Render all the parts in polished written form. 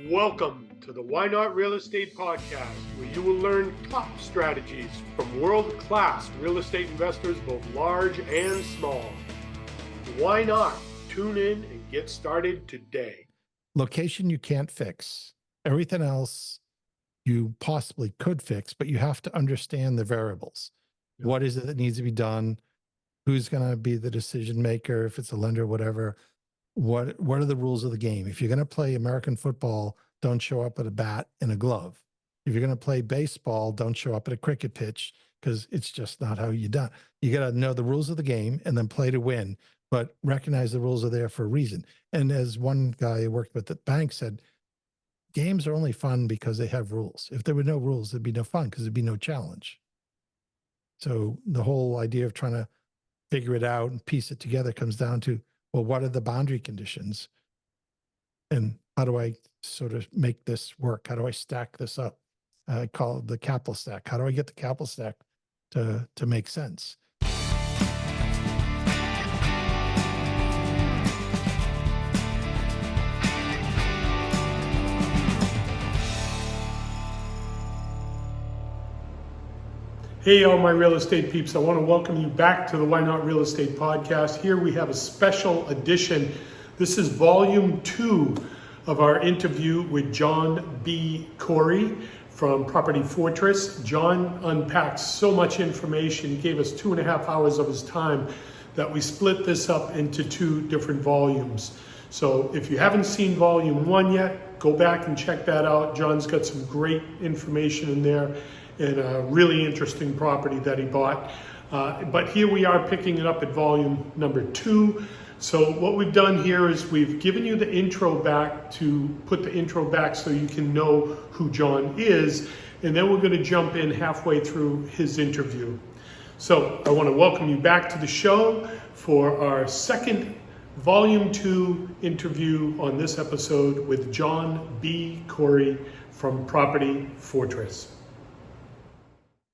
Welcome to the Why Not Real Estate Podcast, where you will learn top strategies from world-class real estate investors, both large and small. Why not? Tune in and get started today. Location you can't fix. Everything else you possibly could fix, but you have to understand the variables. Yeah. What is it that needs to be done? Who's going to be the decision maker, if it's a lender, whatever? What are the rules of the game? If you're going to play American football, don't show up with a bat and a glove. If you're going to play baseball, don't show up at a cricket pitch, because it's just not how you done. You got to know the rules of the game and then play to win, but recognize the rules are there for a reason. And as one guy I worked with at the bank said, games are only fun because they have rules. If there were no rules, there'd be no fun because there'd be no challenge. So the whole idea of trying to figure it out and piece it together comes down to, well, what are the boundary conditions? And how do I sort of make this work? How do I stack this up? I call it the capital stack. How do I get the capital stack to make sense? Hey, all my real estate peeps. I want to welcome you back to the Why Not Real Estate Podcast. Here we have a special edition. This is volume 2 of our interview with John B. Corey from Property Fortress. John unpacked so much information. He gave us 2.5 hours of his time that we split this up into 2 different volumes. So if you haven't seen volume 1 yet, go back and check that out. John's got some great information in there and a really interesting property that he bought. But here we are picking it up at volume number 2. So what we've done here is we've given you the intro back to put the intro back so you can know who John is. And then we're going to jump in halfway through his interview. So I want to welcome you back to the show for our second volume 2 interview on this episode with John B. Corey from Property Fortress.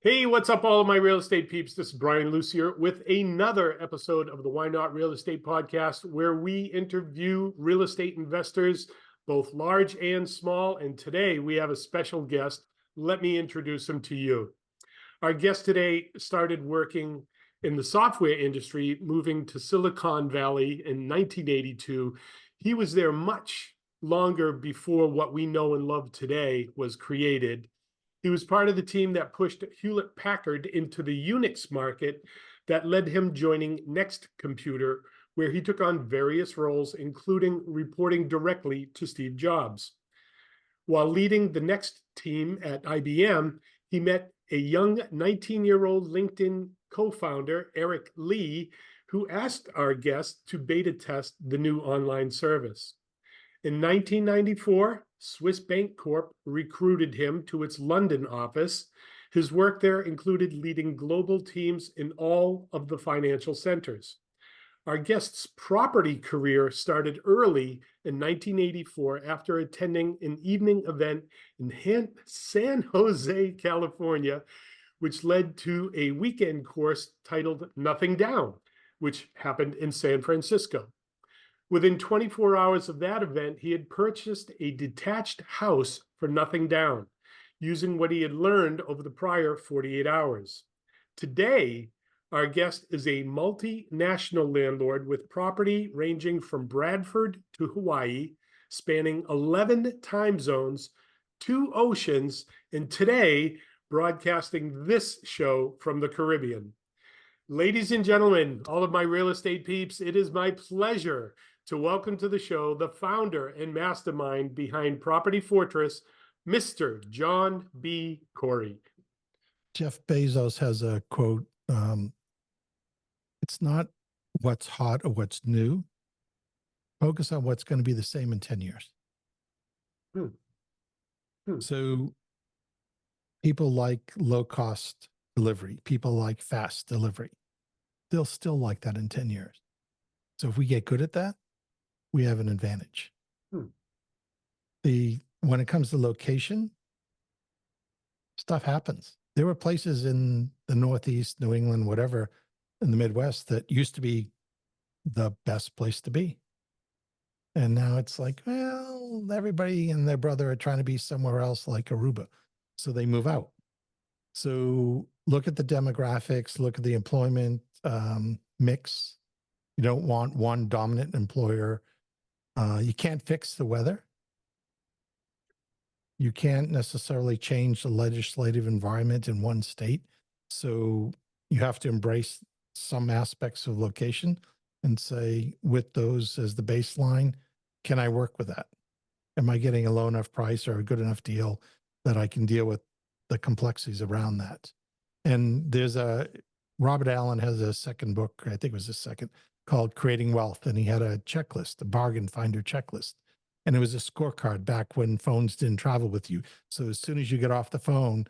Hey, what's up, all of my real estate peeps? This is Brian Lucier with another episode of the Why Not Real Estate Podcast, where we interview real estate investors, both large and small. And today we have a special guest. Let me introduce him to you. Our guest today started working in the software industry, moving to Silicon Valley in 1982. He was there much longer before what we know and love today was created. He was part of the team that pushed Hewlett-Packard into the Unix market that led him joining Next Computer, where he took on various roles, including reporting directly to Steve Jobs. While leading the Next team at IBM, he met a young 19-year-old LinkedIn co-founder, Eric Lee, who asked our guest to beta test the new online service. In 1994, Swiss Bank Corp recruited him to its London office. His work there included leading global teams in all of the financial centers. Our guest's property career started early in 1984 after attending an evening event in San Jose, California, which led to a weekend course titled Nothing Down, which happened in San Francisco. Within 24 hours of that event, he had purchased a detached house for nothing down, using what he had learned over the prior 48 hours. Today, our guest is a multinational landlord with property ranging from Bradford to Hawaii, spanning 11 time zones, 2 oceans, and today broadcasting this show from the Caribbean. Ladies and gentlemen, all of my real estate peeps, it is my pleasure to welcome to the show the founder and mastermind behind Property Fortress, Mr. John B. Corey. Jeff Bezos has a quote, it's not what's hot or what's new. Focus on what's going to be the same in 10 years. So people like low-cost delivery. People like fast delivery. They'll still like that in 10 years. So if we get good at that, we have an advantage. When it comes to location, stuff happens. There were places in the Northeast, New England, whatever, in the Midwest that used to be the best place to be. And now it's like, well, well, everybody and their brother are trying to be somewhere else like Aruba. So they move out. So look at the demographics, look at the employment mix. You don't want one dominant employer. You can't fix the weather. You can't necessarily change the legislative environment in one state. So you have to embrace some aspects of location and say, with those as the baseline, can I work with that? Am I getting a low enough price or a good enough deal that I can deal with the complexities around that? And there's Robert Allen has a second book, I think it was his second, called Creating Wealth. And he had a checklist, a bargain finder checklist. And it was a scorecard back when phones didn't travel with you. So as soon as you get off the phone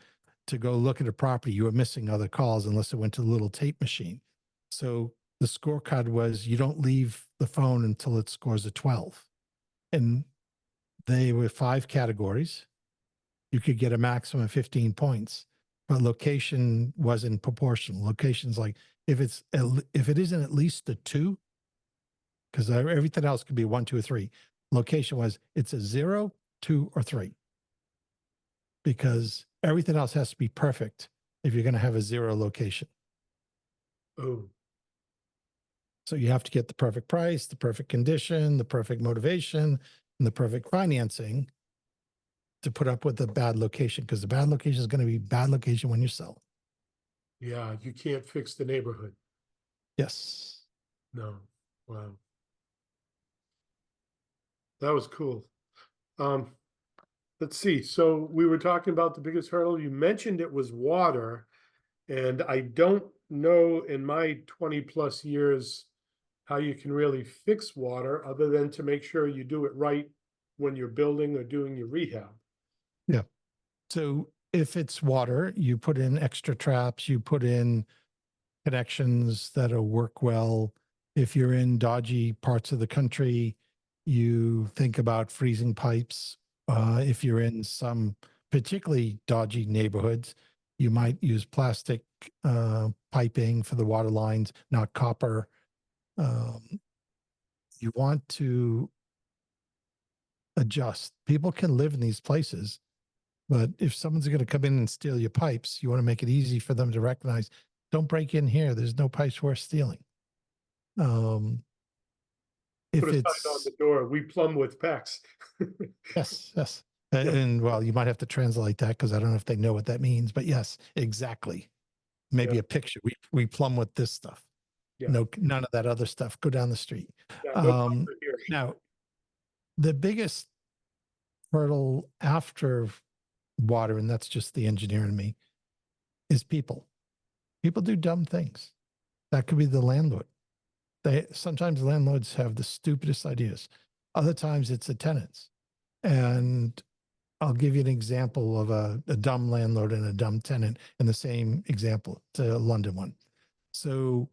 to go look at a property, you were missing other calls unless it went to the little tape machine. So the scorecard was you don't leave the phone until it scores a 12. And they were 5 categories. You could get a maximum of 15 points, but location wasn't proportional. Location's like if it isn't at least a 2, because everything else could be 1, 2, or 3. Location was it's a 0, 2, or 3, because everything else has to be perfect if you're going to have a 0 location. Oh, So you have to get the perfect price, the perfect condition, the perfect motivation, and the perfect financing to put up with the bad location, because the bad location is going to be bad location when you sell. yeah, you can't fix the neighborhood. Yes. No. Wow. That was cool. Let's see. So we were talking about the biggest hurdle. You mentioned it was water, and I don't know in my 20 plus years how you can really fix water other than to make sure you do it right when you're building or doing your rehab. Yeah. So if it's water, you put in extra traps, you put in connections that'll work well. If you're in dodgy parts of the country, you think about freezing pipes. If you're in some particularly dodgy neighborhoods, you might use plastic piping for the water lines, not copper. You want to adjust. People can live in these places, but if someone's going to come in and steal your pipes, you want to make it easy for them to recognize, don't break in here. There's no pipes worth stealing. If Put a sign on it's, the door, we plumb with PEX. yes, yes. And well, you might have to translate that because I don't know if they know what that means, but yes, exactly. Maybe Yeah. a picture. We plumb with this stuff. Yeah. No, none of that other stuff. Go down the street. Yeah, no comfort here. Now, the biggest hurdle after water, and that's just the engineer in me, is people. People do dumb things. That could be the landlord. Sometimes landlords have the stupidest ideas. Other times it's the tenants. And I'll give you an example of a dumb landlord and a dumb tenant in the same example, to a London one. So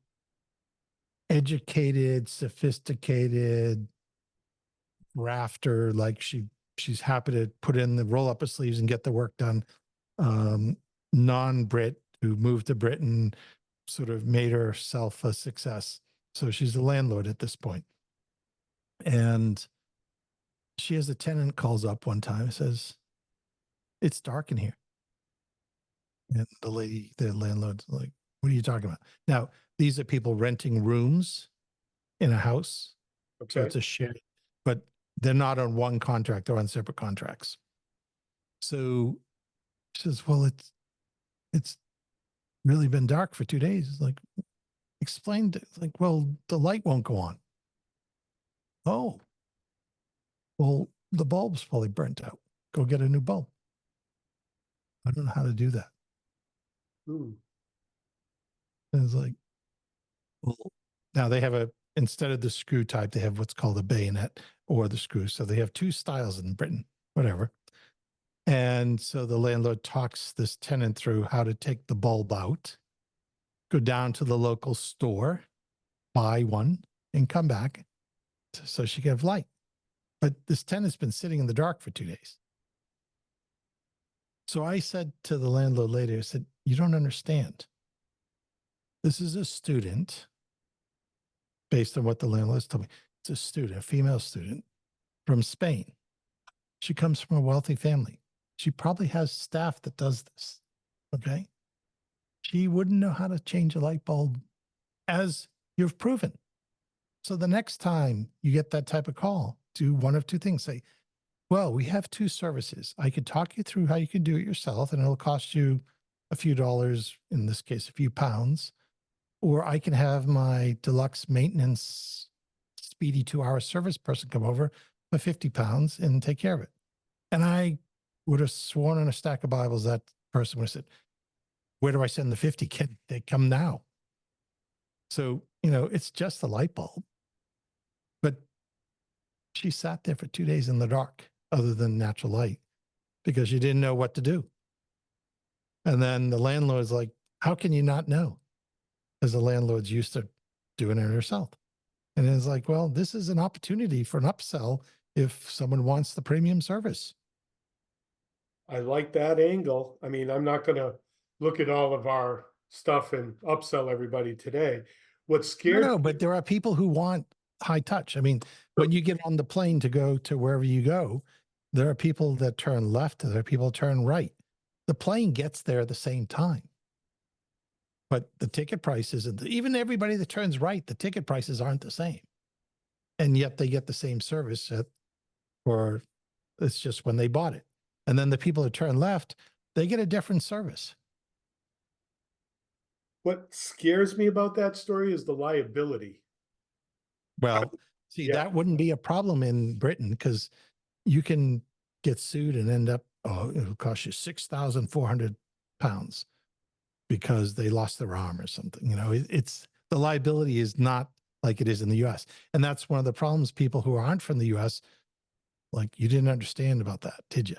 educated, sophisticated, rafter, like she's happy to put in the roll up her sleeves and get the work done. Non-Brit who moved to Britain, sort of made herself a success. So she's a landlord at this point. And she has a tenant calls up one time and says, it's dark in here. And the landlord's like, what are you talking about? Now, these are people renting rooms in a house. So Okay. it's a share, but they're not on one contract, they're on separate contracts. So she says, well, it's really been dark for 2 days. It's like, explained, like, well, the light won't go on. Oh, well, the bulb's probably burnt out. Go get a new bulb. I don't know how to do that. Ooh. And it's like, well, now they have instead of the screw type, they have what's called a bayonet or the screw. So they have 2 styles in Britain, whatever. And so the landlord talks this tenant through how to take the bulb out, go down to the local store, buy one, and come back so she can have light. But this tenant's been sitting in the dark for 2 days. So I said to the landlord later, I said, you don't understand. This is a student, based on what the landlord told me. It's a student, a female student from Spain. She comes from a wealthy family. She probably has staff that does this. Okay. She wouldn't know how to change a light bulb, as you've proven. So the next time you get that type of call, do one of two things. Say, well, we have two services. I could talk you through how you can do it yourself, and it'll cost you a few dollars, in this case, a few pounds. Or I can have my deluxe maintenance speedy 2-hour service person come over for 50 pounds and take care of it. And I would have sworn on a stack of Bibles that person would have said, where do I send the 50? Can they come now? So, it's just a light bulb. But she sat there for 2 days in the dark, other than natural light, because she didn't know what to do. And then the landlord's like, how can you not know? Because the landlord's used to doing it herself. And it's like, well, this is an opportunity for an upsell if someone wants the premium service. I like that angle. I mean, I'm not gonna look at all of our stuff and upsell everybody today. What scared No, but there are people who want high touch. I mean, when you get on the plane to go to wherever you go, there are people that turn left, there are people that turn right. The plane gets there at the same time. But the ticket price isn't, even everybody that turns right, the ticket prices aren't the same. And yet they get the same service or it's just when they bought it. And then the people that turn left, they get a different service. What scares me about that story is the liability. Well, see, Yeah. that wouldn't be a problem in Britain because you can get sued and end up, it'll cost you 6,400 pounds because they lost their arm or something. It's the liability is not like it is in the US. And that's one of the problems people who aren't from the US, like, you didn't understand about that, did you?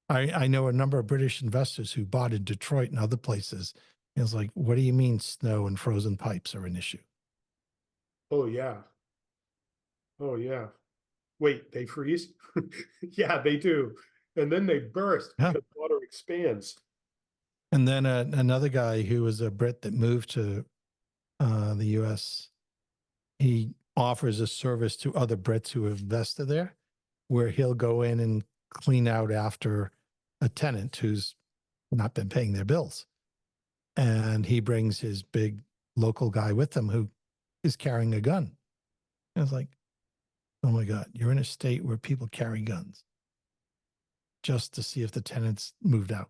I know a number of British investors who bought in Detroit and other places. And it's like, what do you mean snow and frozen pipes are an issue? Oh, yeah. Oh, yeah. Wait, they freeze? Yeah, they do. And then they burst Yeah. because water expands. And then another guy who was a Brit that moved to the US, he offers a service to other Brits who have invested there, where he'll go in and clean out after a tenant who's not been paying their bills. And he brings his big local guy with him who is carrying a gun. And it's like, oh my God, you're in a state where people carry guns just to see if the tenants moved out.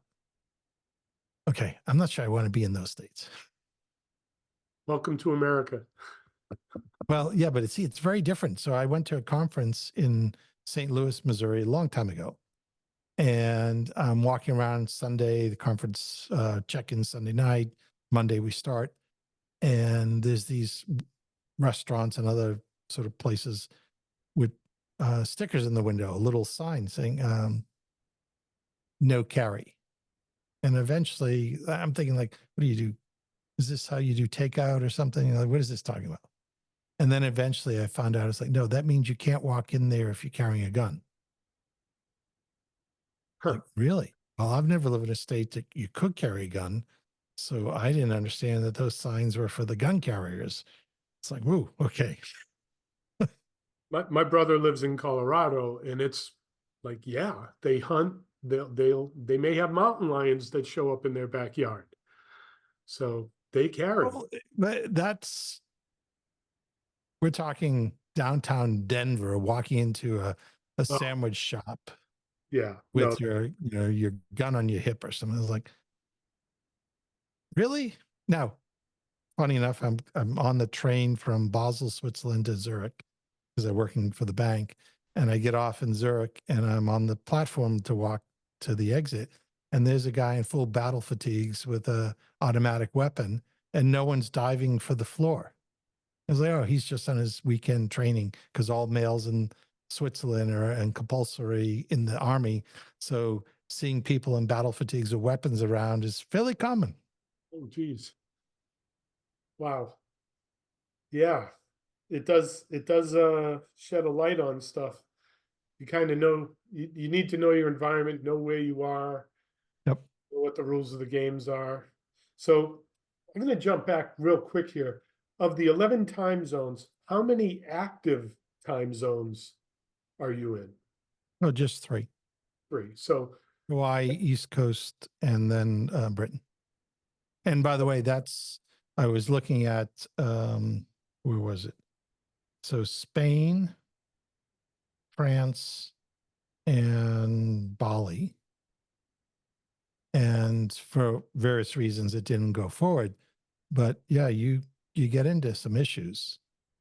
Okay, I'm not sure I want to be in those states. Welcome to America. Well, yeah, but it's very different. So I went to a conference in St. Louis, Missouri, a long time ago. And I'm walking around Sunday, the conference check-in Sunday night, Monday we start. And there's these restaurants and other sort of places with stickers in the window, a little sign saying no carry. And eventually I'm thinking, like, what do you do? Is this how you do takeout or something? Like, what is this talking about? And then eventually I found out it's like, no, that means you can't walk in there if you're carrying a gun. Huh. Like, really? Well, I've never lived in a state that you could carry a gun. So I didn't understand that those signs were for the gun carriers. It's like, woo, okay. My brother lives in Colorado, and it's like, yeah, they hunt. They may have mountain lions that show up in their backyard. So they carry. Well, but we're talking downtown Denver, walking into a Oh, sandwich shop yeah. No, with your gun on your hip or something. It's like, really? Now, funny enough, I'm on the train from Basel, Switzerland to Zurich because I'm working for the bank. And I get off in Zurich and I'm on the platform to walk to the exit. And there's a guy in full battle fatigues with a automatic weapon and no one's diving for the floor. I was like, oh, he's just on his weekend training because all males in Switzerland are and compulsory in the army. So seeing people in battle fatigues with weapons around is fairly common. oh, geez. Wow. Yeah, it does shed a light on stuff. You kind of know you need to know your environment, know where you are, Yep. know what the rules of the games are. So I'm going to jump back real quick here. Of the 11 time zones, how many active time zones are you in? Oh, just 3. 3. So Hawaii, East Coast, and then Britain. And by the way, I was looking at, where was it? So Spain, France, and Bali. And for various reasons, it didn't go forward. But yeah, you get into some issues.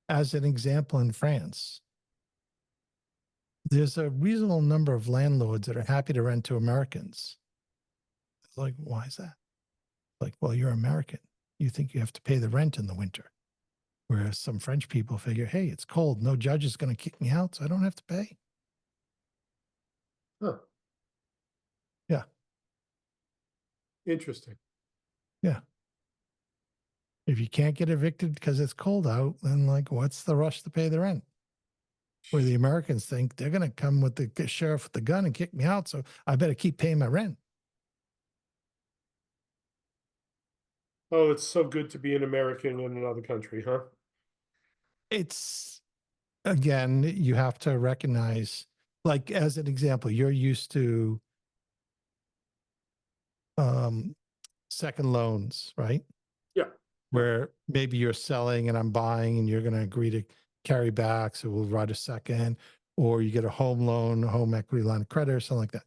As an example, in France, there's a reasonable number of landlords that are happy to rent to Americans. It's like, why is that? Like, well, you're American. You think you have to pay the rent in the winter. Whereas some French people figure, hey, it's cold. No judge is going to kick me out, so I don't have to pay. huh, Yeah. interesting. Yeah. If you can't get evicted because it's cold out, then like, what's the rush to pay the rent? Where the Americans think they're going to come with the sheriff with the gun and kick me out, so I better keep paying my rent. Oh, it's so good to be an American in another country, huh? It's, again, you have to recognize, like, as an example, you're used to second loans, right? Yeah. Where maybe you're selling and I'm buying and you're going to agree to carry back, so we'll write a second, or you get a home loan, a home equity line of credit, or something like that.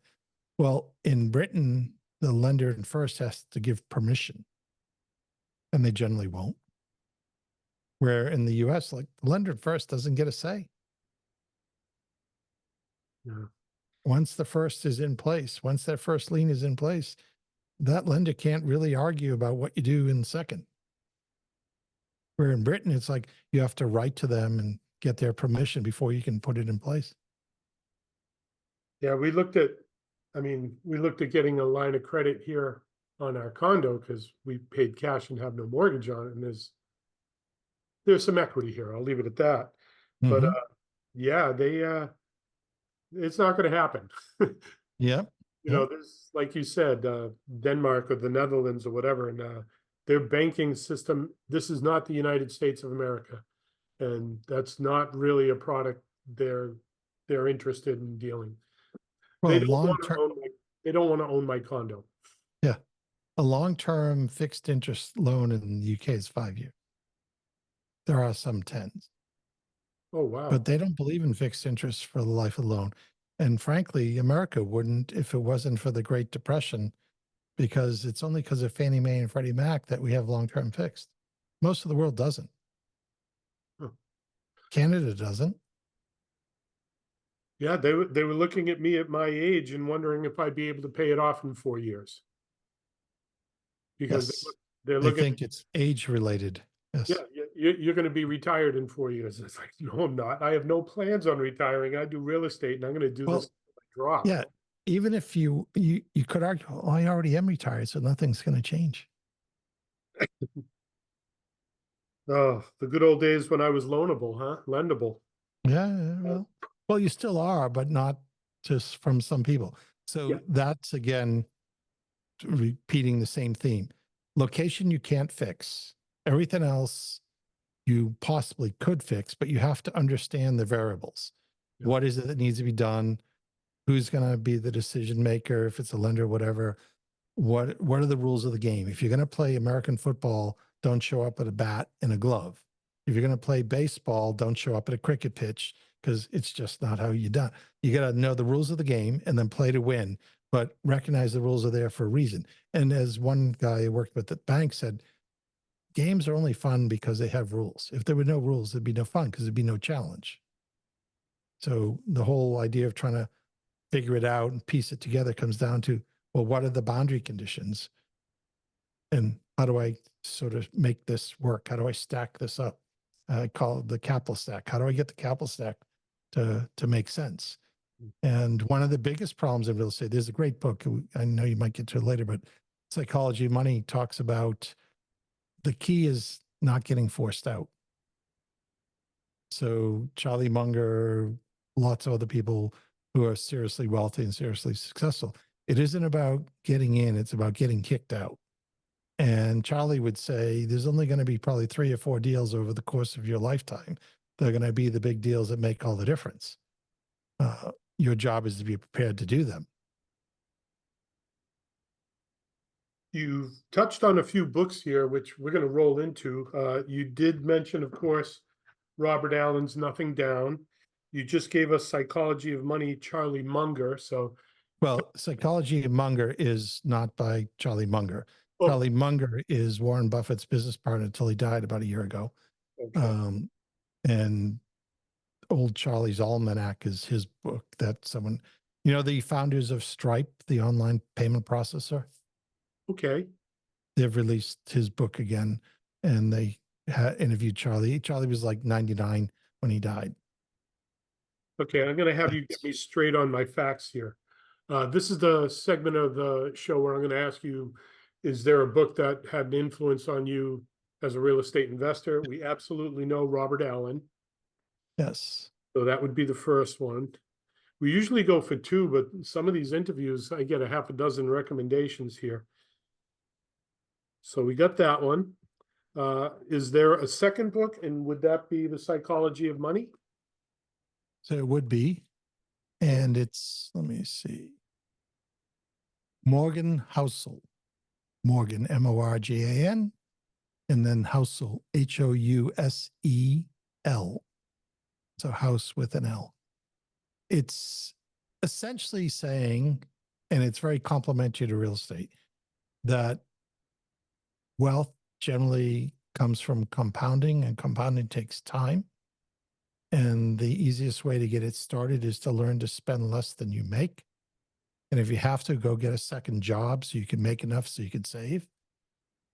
Well, in Britain, the lender first has to give permission, and they generally won't. Where in the US, like, the lender first doesn't get a say. Yeah. Once the first is in place, once that first lien is in place, that lender can't really argue about what you do in second. Where in Britain, it's like you have to write to them and get their permission before you can put it in place. Yeah, we looked at getting a line of credit here on our condo because we paid cash and have no mortgage on it. And there's some equity here. I'll leave it at that. But Mhm. yeah, it's not going to happen. Yep. You Yep. know, there's, like you said, Denmark or the Netherlands or whatever, and their banking system, this is not the United States of America. And that's not really a product they're interested in dealing. They Well, don't long want to term, own they don't want to own my condo. yeah, a long-term fixed interest loan in the UK is 5 years. There are some 10s, Oh wow. but they don't believe in fixed interest for the life of the loan. And frankly, America wouldn't if it wasn't for the Great Depression, because it's only because of Fannie Mae and Freddie Mac that we have long-term fixed. Most of the world doesn't. Huh. Canada doesn't. Yeah, they were looking at me at my age and wondering if I'd be able to pay it off in 4 years because Yes. they're They looking. think it's age related. Yeah, Yes. you're going to be retired in 4 years. It's like, no, I'm not. I have no plans on retiring. I do real estate, and I'm going to do this Well, drop. yeah. Even if you could argue, oh, I already am retired, so nothing's going to change. Oh, the good old days when I was loanable, huh? Lendable. Yeah. Well, you still are, but not just from some people. Yeah. So that's, again, repeating the same theme. Location you can't fix. Everything else you possibly could fix, but you have to understand the variables. Yeah. What is it that needs to be done? Who's going to be the decision maker? If it's a lender, whatever. What are the rules of the game? If you're going to play American football, don't show up with a bat and a glove. If you're going to play baseball, don't show up at a cricket pitch, because it's just not how you done. You got to know the rules of the game and then play to win, but recognize the rules are there for a reason. And as one guy I worked with at the bank said, games are only fun because they have rules. If there were no rules, there'd be no fun because there'd be no challenge. So the whole idea of trying to figure it out and piece it together comes down to, well, what are the boundary conditions? And how do I sort of make this work? How do I stack this up? I call it the capital stack. How do I get the capital stack to make sense? And one of the biggest problems in real estate, there's a great book, I know you might get to it later, but Psychology of Money talks about the key is not getting forced out. So Charlie Munger, lots of other people who are seriously wealthy and seriously successful, it isn't about getting in, it's about getting kicked out. And Charlie would say there's only going to be probably 3 or 4 deals over the course of your lifetime. They're going to be the big deals that make all the difference. Your job is to be prepared to do them. You've touched on a few books here, which we're going to roll into. You did mention, of course, Robert Allen's Nothing Down. You just gave us Psychology of Money, Charlie Munger. So, Well, Psychology of Munger is not by Charlie Munger. oh, Charlie Munger is Warren Buffett's business partner until he died about a year ago. okay. And Old Charlie's Almanac is his book that someone, the founders of Stripe, the online payment processor, Okay. they've released his book again, and they interviewed Charlie. Charlie was like 99 when he died. Okay. I'm going to have you get me straight on my facts here. This is the segment of the show where I'm going to ask you, is there a book that had an influence on you as a real estate investor? We absolutely know Robert Allen. Yes. So that would be the first one. We usually go for two, but some of these interviews, I get a half a dozen recommendations here. So we got that one. Is there a second book, and would that be The Psychology of Money? So it would be. And it's, let me see, Morgan Housel. Morgan, Morgan, and then Housel, Housel. So house with an L. It's essentially saying, and it's very complimentary to real estate, that wealth generally comes from compounding, and compounding takes time. And the easiest way to get it started is to learn to spend less than you make. And if you have to, go get a second job so you can make enough so you can save.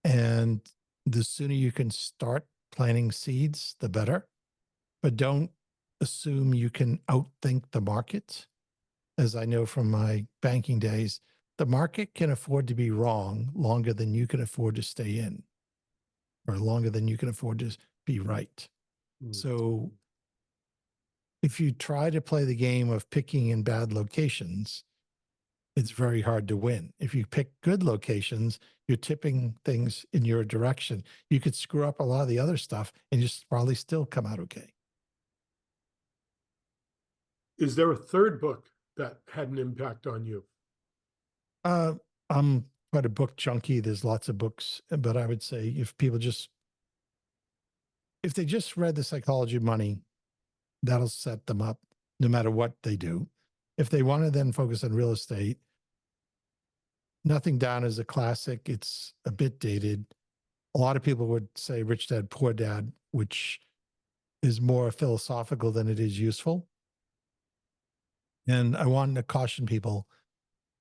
And the sooner you can start planting seeds, the better. But don't assume you can outthink the market. As I know from my banking days, the market can afford to be wrong longer than you can afford to stay in, or longer than you can afford to be right. So if you try to play the game of picking in bad locations, it's very hard to win. If you pick good locations, you're tipping things in your direction. You could screw up a lot of the other stuff and you probably still come out okay. Is there a third book that had an impact on you? I'm quite a book junkie. There's lots of books, but I would say if they just read The Psychology of Money, that'll set them up no matter what they do. If they want to then focus on real estate, Nothing Down is a classic. It's a bit dated. A lot of people would say Rich Dad, Poor Dad, which is more philosophical than it is useful. And I wanted to caution people.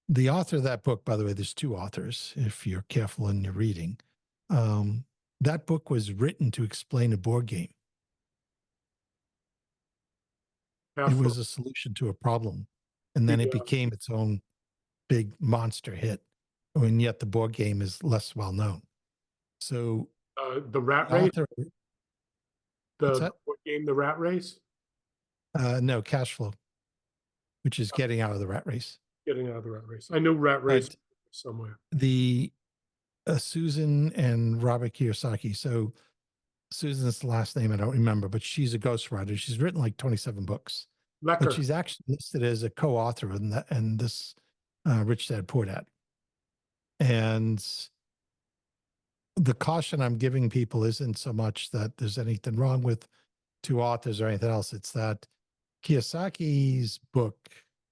The author of that book, by the way, there's two authors, if you're careful in your reading. That book was written to explain a board game. It was a solution to a problem. And then it became its own big monster hit. And yet the board game is less well known. So the Rat Race? What's The that? board game, The Rat Race? No, Cash Flow, which is getting out of the rat race. Getting out of the Rat Race. I know Rat Race somewhere. The Susan and Robert Kiyosaki. So Susan's last name I don't remember, but she's a ghostwriter. She's written like 27 books. Lecker. But she's actually listed as a co-author in this Rich Dad Poor Dad. And the caution I'm giving people isn't so much that there's anything wrong with two authors or anything else. It's that Kiyosaki's book,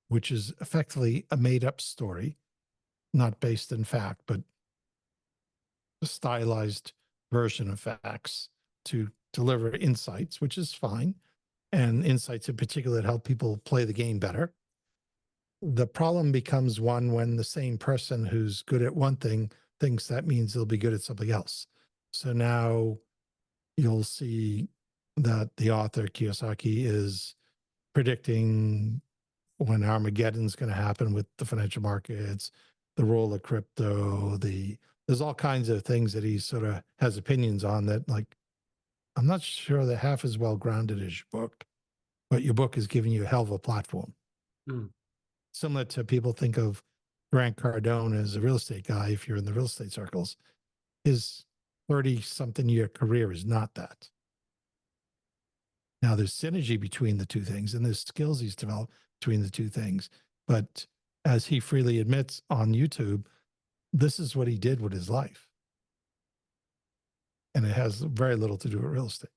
which is effectively a made-up story, not based in fact, but a stylized version of facts to deliver insights, which is fine, and insights in particular that help people play the game better. The problem becomes one when the same person who's good at one thing thinks that means they'll be good at something else. So now you'll see that the author, Kiyosaki, is predicting when Armageddon's going to happen with the financial markets, the role of crypto, there's all kinds of things that he sort of has opinions on that, like, I'm not sure they're half as well grounded as your book, but your book is giving you a hell of a platform. Similar to people think of Grant Cardone as a real estate guy, if you're in the real estate circles, his 30-something year career is not that. Now, there's synergy between the two things, and there's skills he's developed between the two things. But as he freely admits on YouTube, this is what he did with his life. And it has very little to do with real estate.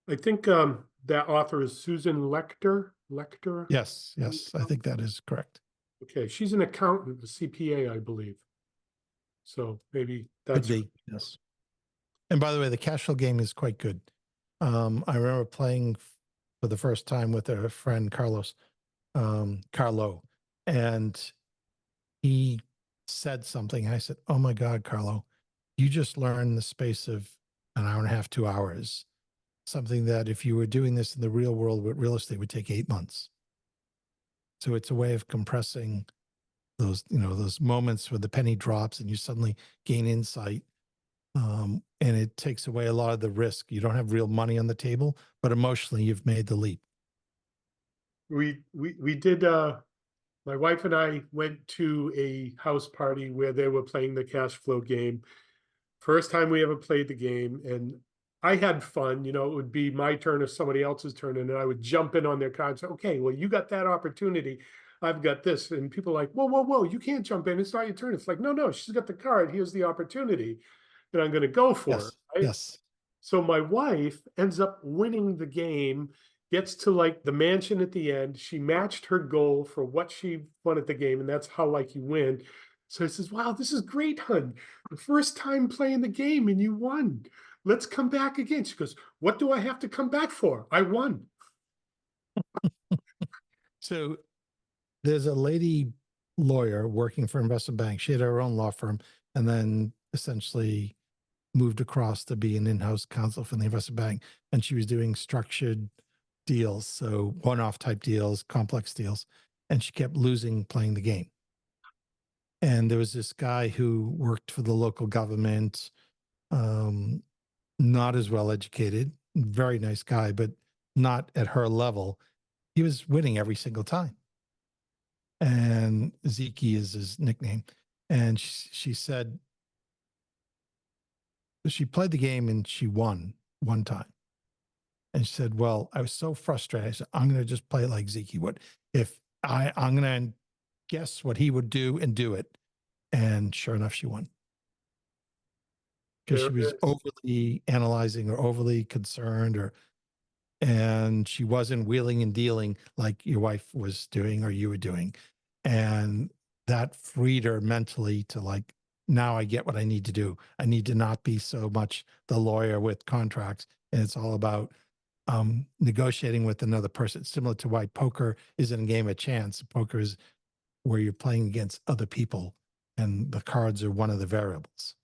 I think that author is Susan Lecter. Lecter? Yes, I think that is correct. Okay, she's an accountant, a CPA, I believe. So maybe Could that's be, yes. And by the way, the cash flow game is quite good. I remember playing for the first time with a friend, Carlo, and he said something. I said, "Oh my God, Carlo, you just learned in the space of an hour and a half, 2 hours, something that if you were doing this in the real world with real estate would take 8 months." So it's a way of compressing those moments where the penny drops and you suddenly gain insight. And it takes away a lot of the risk. You don't have real money on the table, but emotionally you've made the leap. we did my wife and I went to a house party where they were playing the cash flow game. First time we ever played the game, and I had fun. It would be my turn or somebody else's turn, and I would jump in on their card and say, okay, well, you got that opportunity. I've got this. And people are like, whoa, whoa, whoa, you can't jump in. It's not your turn. It's like, no, she's got the card. Here's the opportunity that I'm going to go for. Yes. Right? Yes. So my wife ends up winning the game, gets to like the mansion at the end. She matched her goal for what she won at the game, and that's how like you win. So I says, wow, this is great, hun. The first time playing the game and you won. Let's come back again. She goes, what do I have to come back for? I won. So there's a lady lawyer working for investment bank. She had her own law firm and then essentially moved across to be an in-house counsel for the investment bank. And she was doing structured deals, so one-off type deals, complex deals. And she kept losing playing the game. And there was this guy who worked for the local government, not as well educated, very nice guy, but not at her level. He was winning every single time. And Zeke is his nickname. And she said, she played the game and she won one time. And she said, well, I was so frustrated. I said, I'm going to just play it like Zeke would. If I'm going to guess what he would do and do it. And sure enough, she won. Because she was overly analyzing or overly concerned, and she wasn't wheeling and dealing like your wife was doing or you were doing. And that freed her mentally to like, now I get what I need to do. I need to not be so much the lawyer with contracts. And it's all about negotiating with another person. It's similar to why poker isn't a game of chance. Poker is where you're playing against other people and the cards are one of the variables.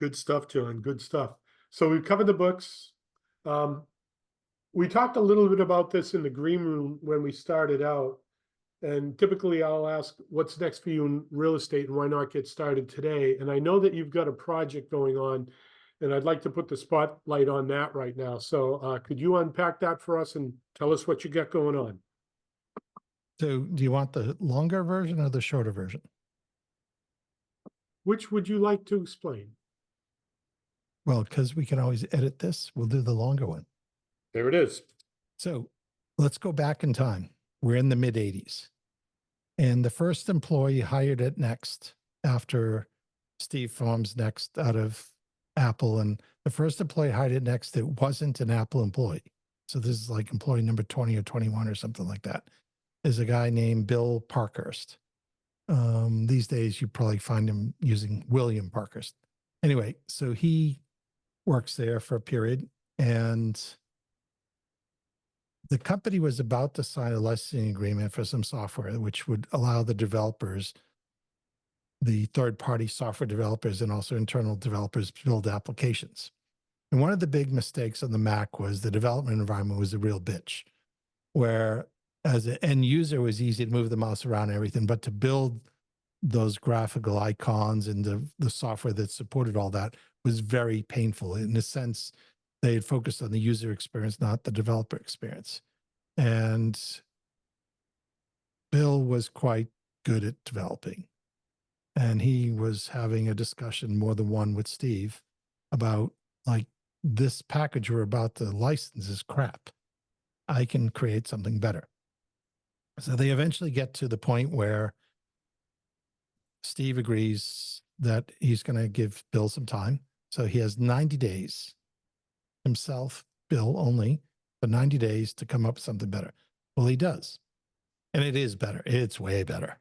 Good stuff, John. Good stuff. So we've covered the books. We talked a little bit about this in the green room when we started out. And typically I'll ask what's next for you in real estate and why not get started today. And I know that you've got a project going on, and I'd like to put the spotlight on that right now. So could you unpack that for us and tell us what you got going on? So do you want the longer version or the shorter version? Which would you like to explain? Well, because we can always edit this, we'll do the longer one. There it is. So let's go back in time. We're in the mid 80s. And the first employee hired at Next after Steve Form's Next out of Apple. And the first employee hired at Next that wasn't an Apple employee. So this is like employee number 20 or 21 or something like that, is a guy named Bill Parkhurst. These days, you probably find him using William Parkhurst. Anyway, so he works there for a period, and the company was about to sign a licensing agreement for some software, which would allow the developers, the third-party software developers and also internal developers to build applications. And one of the big mistakes on the Mac was the development environment was a real bitch, where as an end user, it was easy to move the mouse around and everything, but to build those graphical icons and the software that supported all that was very painful. In a sense, they had focused on the user experience, not the developer experience. And Bill was quite good at developing. And he was having a discussion, more than one, with Steve about like, this package we're about to license is crap. I can create something better. So they eventually get to the point where Steve agrees that he's going to give Bill some time. So he has 90 days, himself, Bill only, but 90 days to come up with something better. Well, he does. And it is better. It's way better.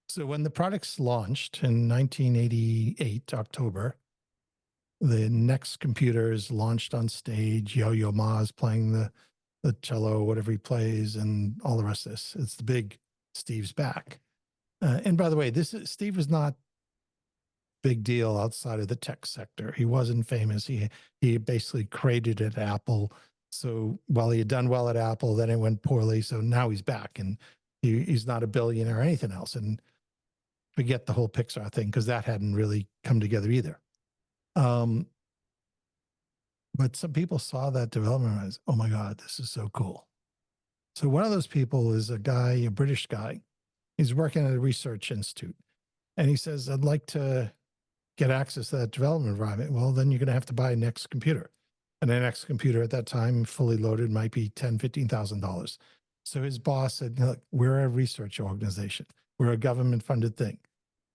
So when the product's launched in 1988, October, the next computer is launched on stage. Yo-Yo Ma's playing the cello, whatever he plays, and all the rest of this. It's the big Steve's back. And by the way, Steve was not big deal outside of the tech sector. He wasn't famous. He basically created at Apple. So while he had done well at Apple, then it went poorly. So now he's back, and he's not a billionaire or anything else. And forget the whole Pixar thing, because that hadn't really come together either. But some people saw that development as, oh my God, this is so cool. So one of those people is a British guy. He's working at a research institute. And he says, I'd like to get access to that development environment. Well, then you're going to have to buy a next computer. And the next computer at that time, fully loaded, might be $10,000, $15,000. So his boss said, look, we're a research organization. We're a government funded thing.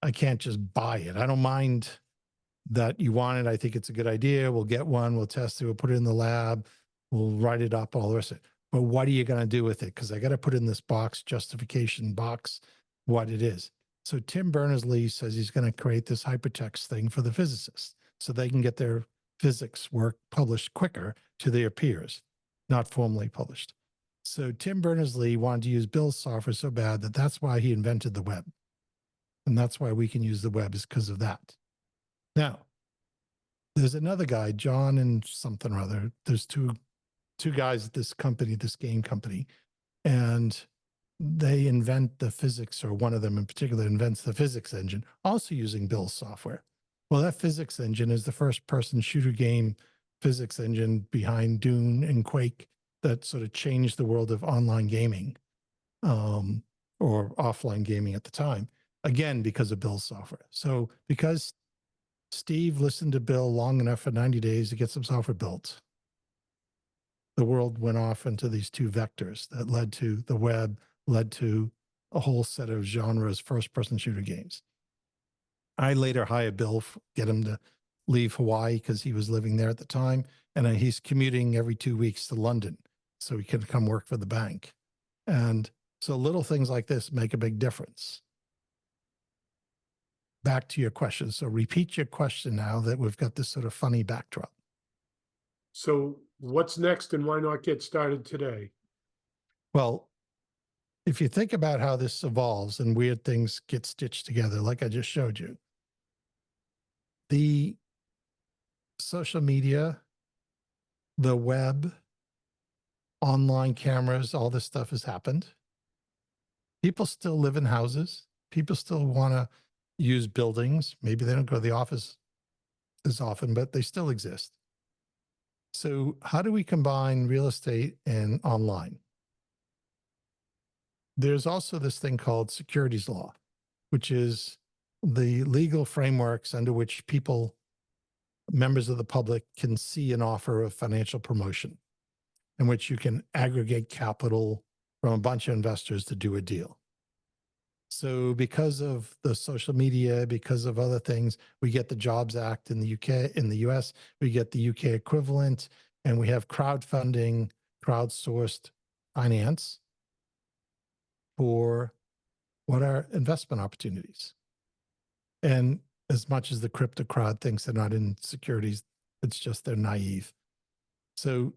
I can't just buy it. I don't mind that you want it. I think it's a good idea. We'll get one. We'll test it. We'll put it in the lab. We'll write it up, all the rest of it. But what are you going to do with it? Because I got to put in this box, justification box, what it is. So Tim Berners-Lee says he's going to create this hypertext thing for the physicists so they can get their physics work published quicker to their peers, not formally published. So Tim Berners-Lee wanted to use Bill's software so bad that that's why he invented the web. And that's why we can use the web, is because of that. Now, there's another guy, John and something or other. There's two guys at this company, this game company, and they invent the physics, or one of them in particular invents the physics engine, also using Bill's software. Well, that physics engine is the first-person shooter game physics engine behind Dune and Quake that sort of changed the world of online gaming, or offline gaming at the time, again, because of Bill's software. So because Steve listened to Bill long enough for 90 days to get some software built, the world went off into these two vectors that led to the web, led to a whole set of genres, first-person shooter games. I later hired Bill, get him to leave Hawaii because he was living there at the time, and he's commuting every 2 weeks to London so he can come work for the bank. And so little things like this make a big difference. Back to your question. So repeat your question now that we've got this sort of funny backdrop. So what's next, and why not get started today? Well, if you think about how this evolves and weird things get stitched together, like I just showed you, the social media, the web, online cameras, all this stuff has happened. People still live in houses. People still want to use buildings. Maybe they don't go to the office as often, but they still exist. So how do we combine real estate and online? There's also this thing called securities law, which is the legal frameworks under which people, members of the public, can see an offer of financial promotion, in which you can aggregate capital from a bunch of investors to do a deal. So because of the social media, because of other things, we get the Jobs Act in the UK, in the US, we get the UK equivalent, and we have crowdfunding, crowdsourced finance for what are investment opportunities. And as much as the crypto crowd thinks they're not in securities, it's just they're naive. So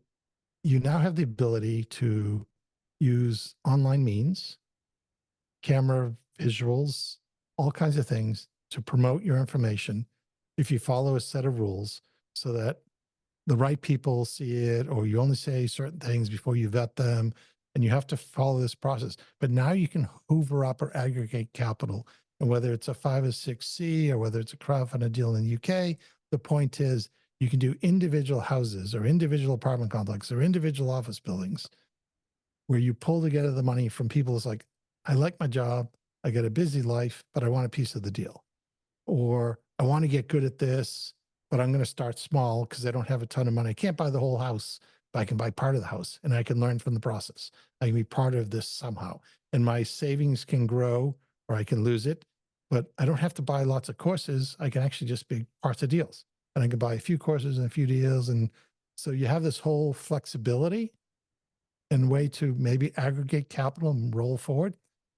you now have the ability to use online means, camera, visuals, all kinds of things to promote your information if you follow a set of rules so that the right people see it, or you only say certain things before you vet them, and you have to follow this process. But now you can hoover up or aggregate capital, and whether it's a 5 or 6C or whether it's a crowdfunded deal in the UK, the point is you can do individual houses or individual apartment complexes or individual office buildings where you pull together the money from people who's like, I like my job, I got a busy life, but I want a piece of the deal. Or I want to get good at this, but I'm going to start small because I don't have a ton of money. I can't buy the whole house, but I can buy part of the house and I can learn from the process. I can be part of this somehow. And my savings can grow or I can lose it, but I don't have to buy lots of courses. I can actually just be parts of deals, and I can buy a few courses and a few deals. And so you have this whole flexibility and way to maybe aggregate capital and roll forward.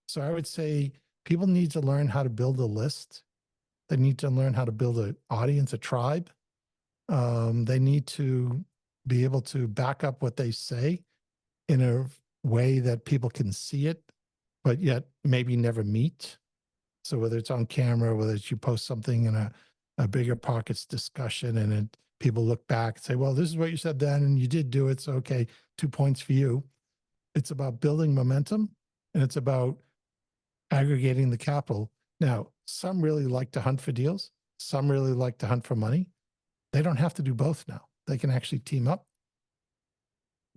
So I would say people need to learn how to build a list. They need to learn how to build an audience, a tribe. They need to be able to back up what they say in a way that people can see it, but yet maybe never meet. So whether it's on camera, whether it's you post something in a bigger pockets discussion and people look back and say, well, this is what you said then, and you did do it. So, okay, 2 points for you. It's about building momentum, and it's about aggregating the capital. Now, some really like to hunt for deals. Some really like to hunt for money. They don't have to do both now. They can actually team up.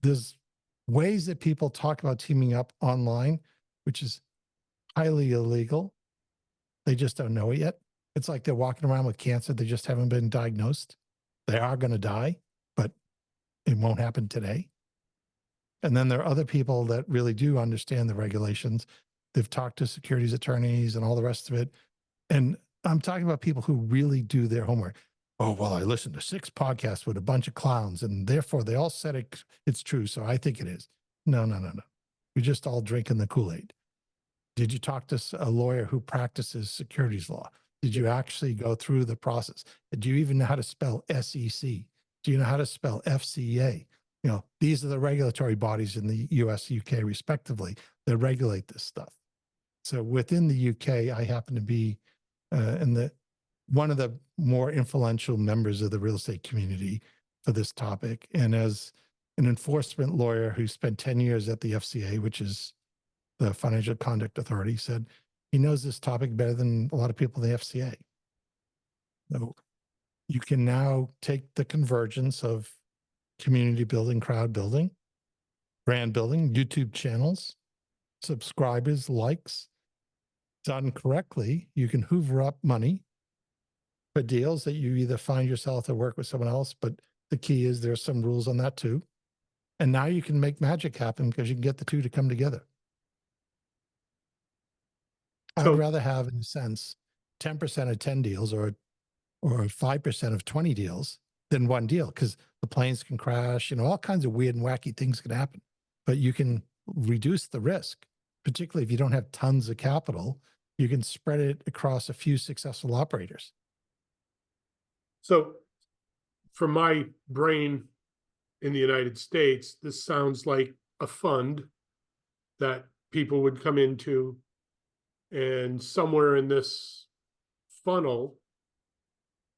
There's ways that people talk about teaming up online, which is highly illegal. They just don't know it yet. It's like they're walking around with cancer. They just haven't been diagnosed. They are going to die, but it won't happen today. And then there are other people that really do understand the regulations. They've talked to securities attorneys and all the rest of it. And I'm talking about people who really do their homework. Oh, well, I listened to 6 podcasts with a bunch of clowns, and therefore they all said it's true, so I think it is. No. We're just all drinking the Kool-Aid. Did you talk to a lawyer who practices securities law? Did you actually go through the process? Do you even know how to spell SEC? Do you know how to spell FCA? You know, these are the regulatory bodies in the US, UK, respectively, that regulate this stuff. So within the UK, I happen to be one of the more influential members of the real estate community for this topic. And as an enforcement lawyer who spent 10 years at the FCA, which is the Financial Conduct Authority, said he knows this topic better than a lot of people in the FCA. So you can now take the convergence of community building, crowd building, brand building, YouTube channels, subscribers, likes. Done correctly, you can hoover up money for deals that you either find yourself or work with someone else. But the key is there's some rules on that too. And now you can make magic happen because you can get the two to come together. I'd rather have, in a sense, 10% of 10 deals or 5% of 20 deals than one deal, because the planes can crash, all kinds of weird and wacky things can happen. But you can reduce the risk, particularly if you don't have tons of capital. You can spread it across a few successful operators. So for my brain in the United States, this sounds like a fund that people would come into, and somewhere in this funnel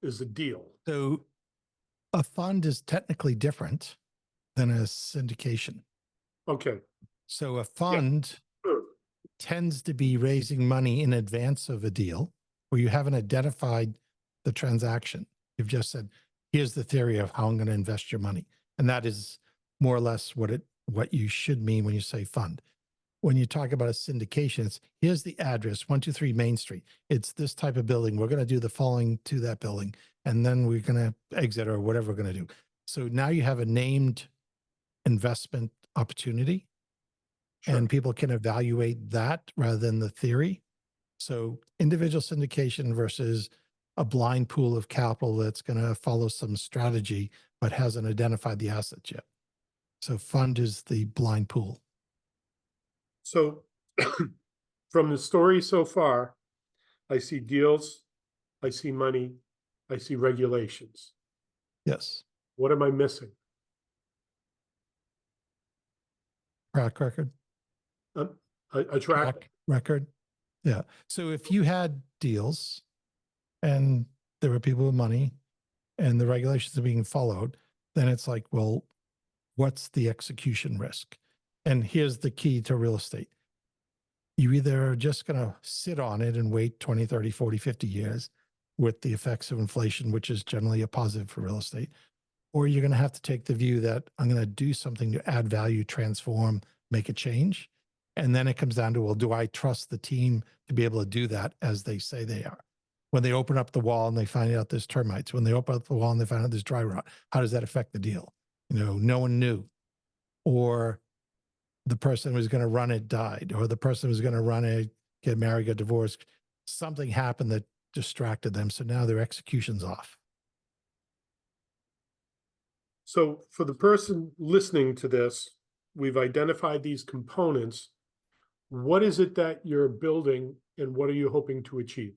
is a deal. So a fund is technically different than a syndication. Okay. So a fund tends to be raising money in advance of a deal where you haven't identified the transaction. You've just said, here's the theory of how I'm going to invest your money. And that is more or less what you should mean when you say fund. When you talk about a syndication, it's here's the address, 123 Main Street. It's this type of building. We're going to do the following to that building, and then we're going to exit or whatever we're going to do. So now you have a named investment opportunity, and people can evaluate that rather than the theory. So individual syndication versus a blind pool of capital that's going to follow some strategy but hasn't identified the assets yet. So fund is the blind pool. So from the story so far, I see deals, I see money, I see regulations. Yes. What am I missing? Track record. A track record. Yeah. So if you had deals and there were people with money and the regulations are being followed, then it's like, well, what's the execution risk? And here's the key to real estate. You either are just going to sit on it and wait 20, 30, 40, 50 years with the effects of inflation, which is generally a positive for real estate, or you're going to have to take the view that I'm going to do something to add value, transform, make a change. And then it comes down to, well, do I trust the team to be able to do that as they say they are? When they open up the wall and they find out there's termites, when they open up the wall and they find out there's dry rot, how does that affect the deal? No one knew. or the person who was going to run it died, or the person who was going to run it, get married, get divorced. Something happened that distracted them. So now their execution's off. So for the person listening to this, we've identified these components. What is it that you're building and what are you hoping to achieve?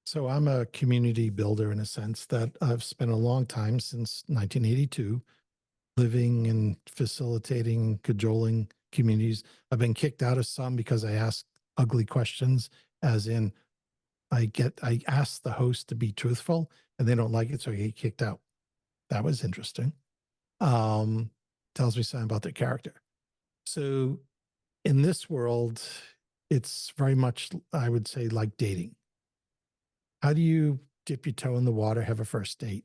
So I'm a community builder in a sense that I've spent a long time, since 1982, living and facilitating, cajoling communities. I've been kicked out of some because I ask ugly questions, as in I ask the host to be truthful and they don't like it, so I get kicked out. That was interesting. Tells me something about their character. So in this world, it's very much, I would say, like dating. How do you dip your toe in the water, have a first date?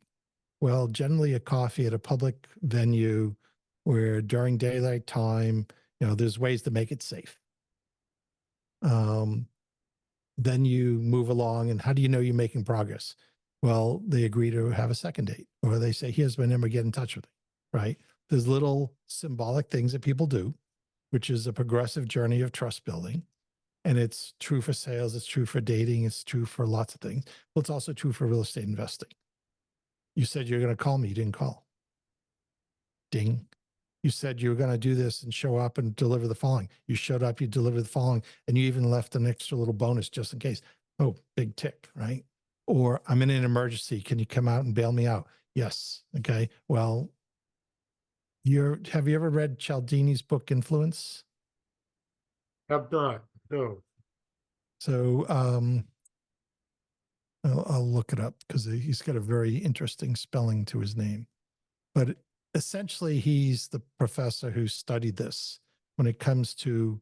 Well, generally a coffee at a public venue where during daylight time, there's ways to make it safe. Then you move along, and how do you know you're making progress? Well, they agree to have a second date, or they say, here's my number, get in touch with me, right? There's little symbolic things that people do, which is a progressive journey of trust building. And it's true for sales, it's true for dating, it's true for lots of things. Well, it's also true for real estate investing. You said you're going to call me, you didn't call. Ding. You said you were going to do this and show up and deliver the following. You showed up, you delivered the following, and you even left an extra little bonus just in case. Oh, big tick, right? Or I'm in an emergency. Can you come out and bail me out? Yes. Okay. Well, have you ever read Cialdini's book, Influence? Have not, no. So I'll look it up because he's got a very interesting spelling to his name. But essentially, he's the professor who studied this when it comes to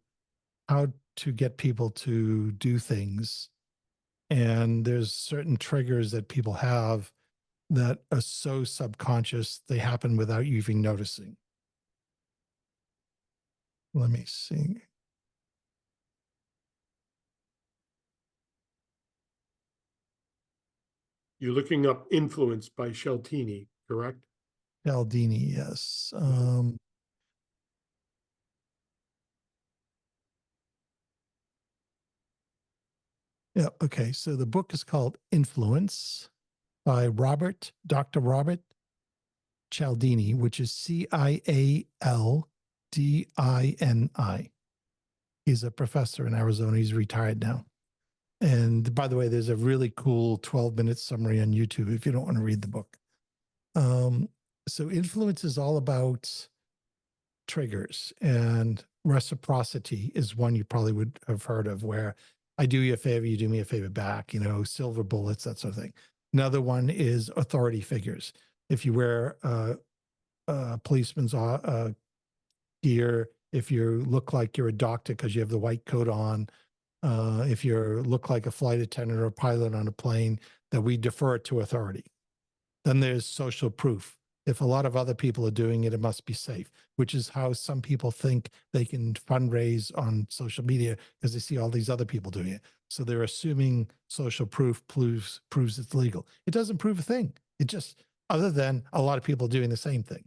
how to get people to do things. And there's certain triggers that people have that are so subconscious, they happen without you even noticing. Let me see. You're looking up Influence by Cialdini, correct? Cialdini, yes. Yeah, okay. So the book is called Influence by Dr. Robert Cialdini, which is Cialdini. He's a professor in Arizona. He's retired now. And by the way, there's a really cool 12-minute summary on YouTube if you don't want to read the book. So influence is all about triggers, and reciprocity is one you probably would have heard of, where I do you a favor, you do me a favor back, silver bullets, that sort of thing. Another one is authority figures. If you wear a policeman's gear, if you look like you're a doctor because you have the white coat on, if you look like a flight attendant or a pilot on a plane, that we defer to authority. Then there's social proof. If a lot of other people are doing it, it must be safe, which is how some people think they can fundraise on social media, because they see all these other people doing it. So they're assuming social proof proves it's legal. It doesn't prove a thing. It just, other than a lot of people doing the same thing.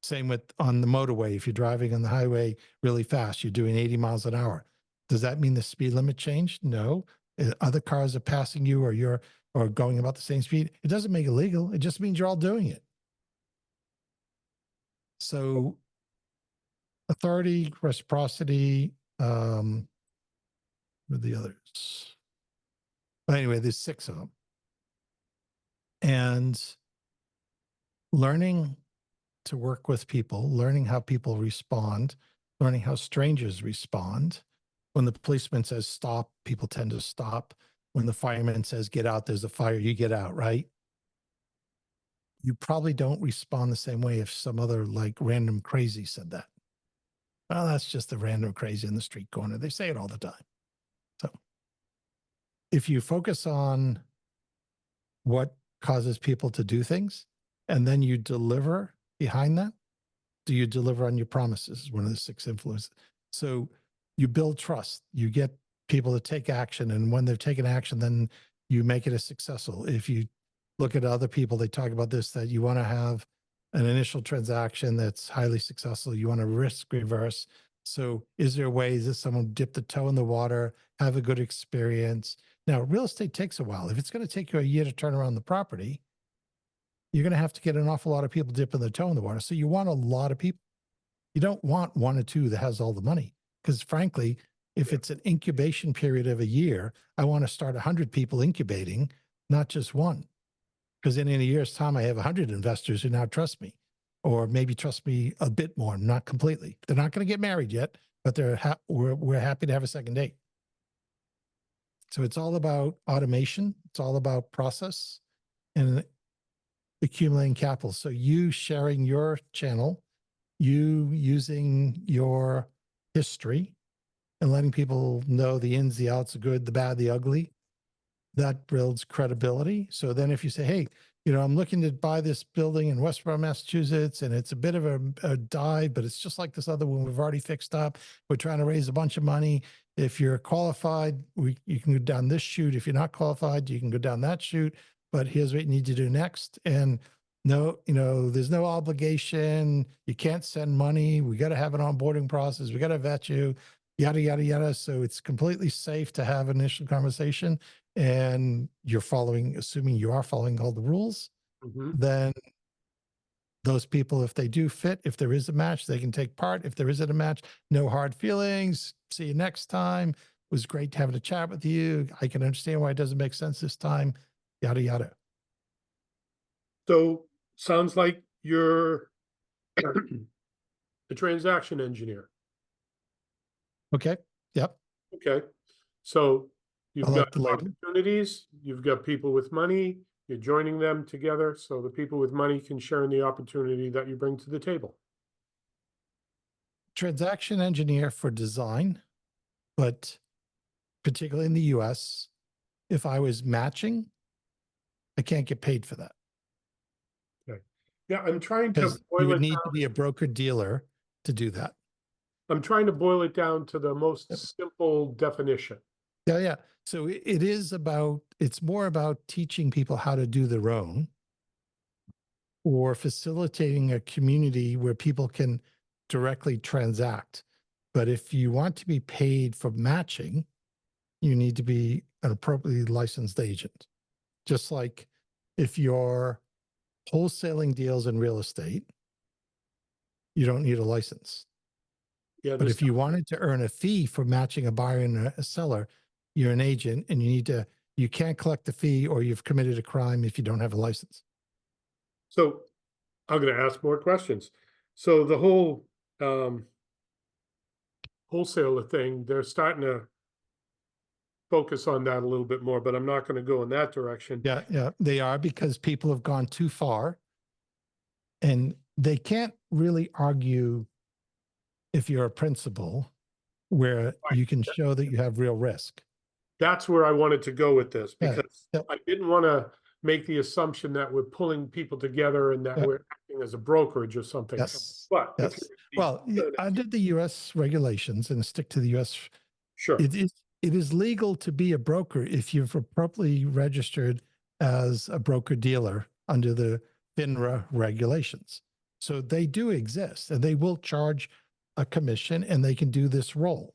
Same with on the motorway. If you're driving on the highway really fast, you're doing 80 miles an hour. Does that mean the speed limit changed? No. Other cars are passing you, or going about the same speed. It doesn't make it legal. It just means you're all doing it. So authority, reciprocity, what are the others? But anyway, there's 6 of them. And learning to work with people, learning how people respond, learning how strangers respond. When the policeman says stop, people tend to stop. When the fireman says get out, there's a fire, you get out, right? You probably don't respond the same way if some other like random crazy said that. Well, that's just a random crazy in the street corner. They say it all the time. So if you focus on what causes people to do things and then you deliver behind that, do you deliver on your promises? Is one of the 6 influences. So you build trust. You get people to take action. And when they've taken action, then you make it a successful. If you look at other people, they talk about this, that you want to have an initial transaction that's highly successful. You want to risk reverse. So is there ways that someone dip the toe in the water, have a good experience? Now, real estate takes a while. If it's going to take you a year to turn around the property, you're going to have to get an awful lot of people dipping their toe in the water. So you want a lot of people. You don't want one or two that has all the money. Because frankly, if it's an incubation period of a year, I want to start 100 people incubating, not just one. Because in a year's time, I have 100 investors who now trust me, or maybe trust me a bit more, not completely. They're not going to get married yet, but we're happy to have a second date. So it's all about automation. It's all about process and accumulating capital. So you sharing your channel, you using your history and letting people know the ins, the outs, the good, the bad, the ugly, that builds credibility. So then if you say, hey, I'm looking to buy this building in Westborough, Massachusetts, and it's a bit of a dive, but it's just like this other one we've already fixed up. We're trying to raise a bunch of money. If you're qualified, you can go down this chute. If you're not qualified, you can go down that chute. But here's what you need to do next. And no, there's no obligation. You can't send money. We got to have an onboarding process. We got to vet you, yada, yada, yada. So it's completely safe to have an initial conversation, and assuming you are following all the rules, then those people, if they do fit, if there is a match, they can take part. If there isn't a match, no hard feelings. See you next time. It was great having a chat with you. I can understand why it doesn't make sense this time, yada, yada. So sounds like you're a transaction engineer. Okay. Yep. Okay. So you've I like got the label. opportunities, you've got people with money, you're joining them together so the people with money can share in the opportunity that you bring to the table. Transaction engineer for design, but particularly in the US, if I was matching, I can't get paid for that. Okay. Yeah, I'm trying to Because you boil would it need down. to be a broker dealer to do that. I'm trying to boil it down to the most Yep. simple definition. Yeah, yeah. So it's more about teaching people how to do their own, or facilitating a community where people can directly transact. But if you want to be paid for matching, you need to be an appropriately licensed agent. Just like if you're wholesaling deals in real estate, you don't need a license. Yeah, But if you wanted to earn a fee for matching a buyer and a seller, you're an agent, and you can't collect the fee, or you've committed a crime if you don't have a license. so I'm going to ask more questions. So the whole wholesaler thing, they're starting to focus on that a little bit more, but I'm not going to go in that direction. Yeah, yeah, they are, because people have gone too far, and they can't really argue if you're a principal where you can show that you have real risk. That's where I wanted to go with this, Yeah, because yep. I didn't want to make the assumption that we're pulling people together and that Yep. we're acting as a brokerage or something. Yes. But if Yes. you're Well, under the US regulations, and stick to the US, sure. it is legal to be a broker if you've appropriately registered as a broker dealer under the FINRA regulations. So they do exist, and they will charge a commission, and they can do this role,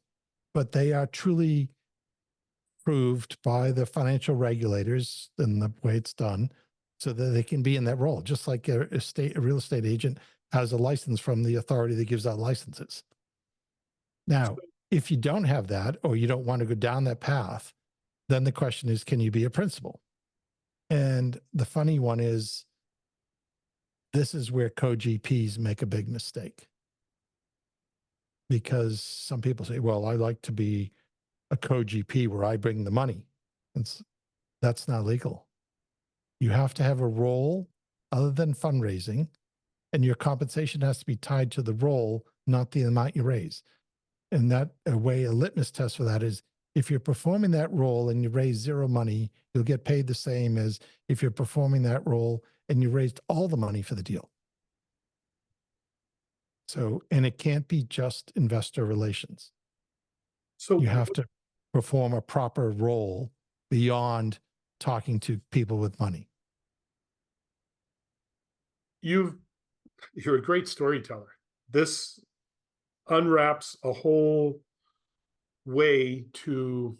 but they are truly approved by the financial regulators in the way it's done, so that they can be in that role, just like a real estate agent has a license from the authority that gives out licenses. Now, if you don't have that, or you don't want to go down that path, then the question is, can you be a principal? And the funny one is, this is where co-GPs make a big mistake. Because some people say, well, I like to be a co-GP where I bring the money. That's not legal. You have to have a role other than fundraising, and your compensation has to be tied to the role, not the amount you raise. And that a litmus test for that is, if you're performing that role and you raise zero money, you'll get paid the same as if you're performing that role and you raised all the money for the deal. So, and it can't be just investor relations. So You have to perform a proper role beyond talking to people with money. you've you're a great storyteller. This unwraps a whole way to,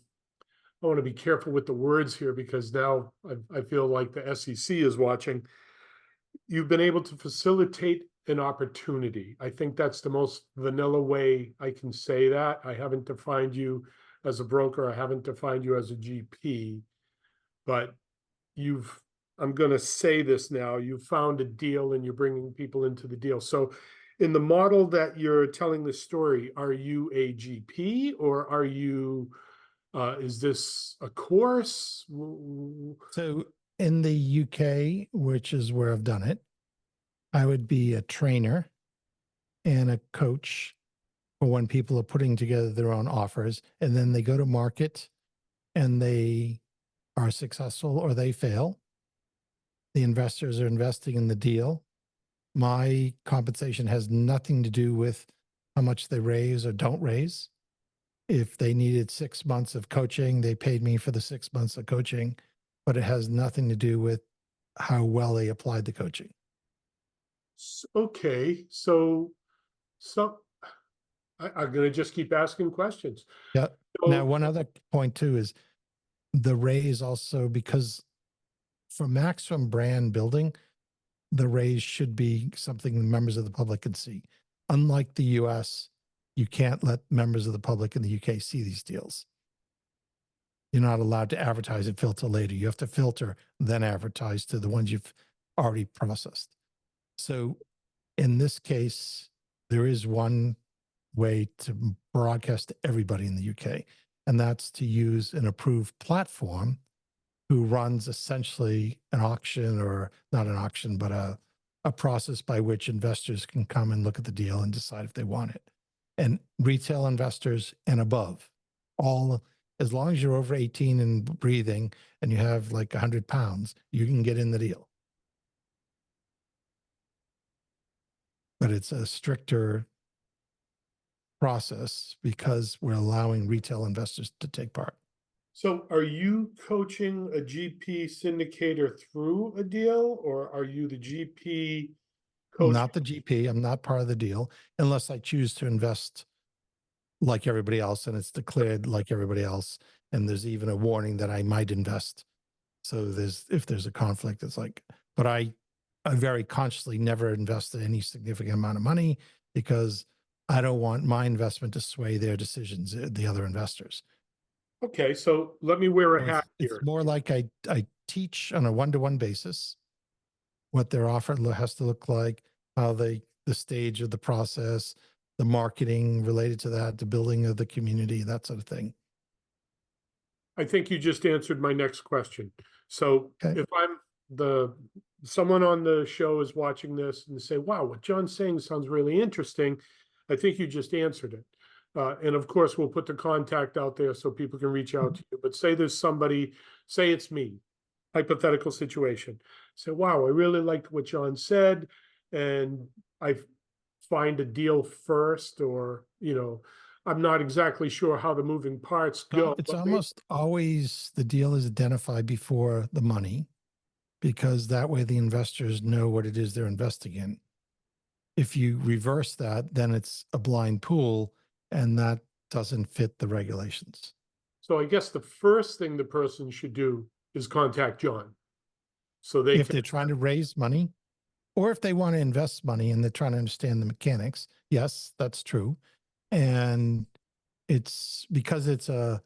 I want to be careful with the words here because now I feel like the SEC is watching. You've been able to facilitate an opportunity. I think that's the most vanilla way I can say that. I haven't defined you as a broker. I haven't defined you as a GP, but you've, I'm going to say this now, you found a deal and you're bringing people into the deal. So in the model that you're telling the story, are you a GP or are you, is this a course? So in the UK, which is where I've done it, I would be a trainer and a coach for when people are putting together their own offers, and then they go to market and they are successful or they fail. The investors are investing in the deal. My compensation has nothing to do with how much they raise or don't raise. If they needed 6 months of coaching, they paid me for the 6 months of coaching, but it has nothing to do with how well they applied the coaching. Okay, so I'm going to just keep asking questions. Yeah. So, Now, one other point too is the raise also, because for maximum brand building, the raise should be something members of the public can see. Unlike the US, you can't let members of the public in the UK see these deals. You're not allowed to advertise and filter later. You have to filter, then advertise to the ones you've already processed. So in this case, there is one way to broadcast to everybody in the UK, and that's to use an approved platform who runs essentially an auction, or not an auction, but a process by which investors can come and look at the deal and decide if they want it. And retail investors and above, all, as long as you're over 18 and breathing and you have like 100 pounds, you can get in the deal. But it's a stricter process because we're allowing retail investors to take part. so are you coaching a GP syndicator through a deal, or are you the GP I'm coach? not the GP. I'm not part of the deal unless I choose to invest like everybody else and it's declared like everybody else. And there's even a warning that I might invest. So if there's a conflict, it's like, but I very consciously never invested any significant amount of money because I don't want my investment to sway their decisions, the other investors. Okay, so let me wear a So hat it's here. more like I teach on a one-to-one basis what their offer has to look like, how the stage of the process, the marketing related to that, the building of the community, that sort of thing. I think you just answered my next question. So Okay. if I'm someone on the show is watching this and say, wow, what John's saying sounds really interesting, I think you just answered it. And of course, we'll put the contact out there so people can reach out to you. But say there's somebody, say it's me, hypothetical situation. Say, wow, I really liked what John said, and I find a deal first, or, I'm not exactly sure how the moving parts go. It's But almost always the deal is identified before the money because that way the investors know what it is they're investing in. If you reverse that, then it's a blind pool and that doesn't fit the regulations. so I guess the first thing the person should do is contact John. So they If can, they're trying to raise money or if they want to invest money and they're trying to understand the mechanics, yes, that's true. And it's because it's a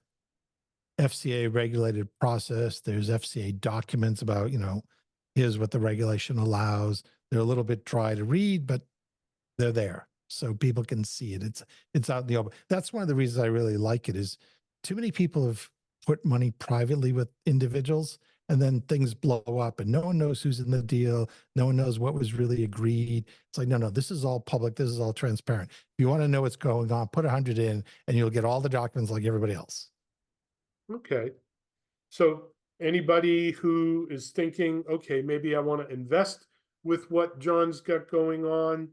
FCA regulated process. There's FCA documents about, here's what the regulation allows. They're a little bit dry to read, but they're there. So people can see it. It's out in the open. That's one of the reasons I really like it is too many people have put money privately with individuals and then things blow up and no one knows who's in the deal. No one knows what was really agreed. It's like, no, this is all public. This is all transparent. If you want to know what's going on, put 100 in and you'll get all the documents like everybody else. okay. So anybody who is thinking, okay, maybe I want to invest with what John's got going on,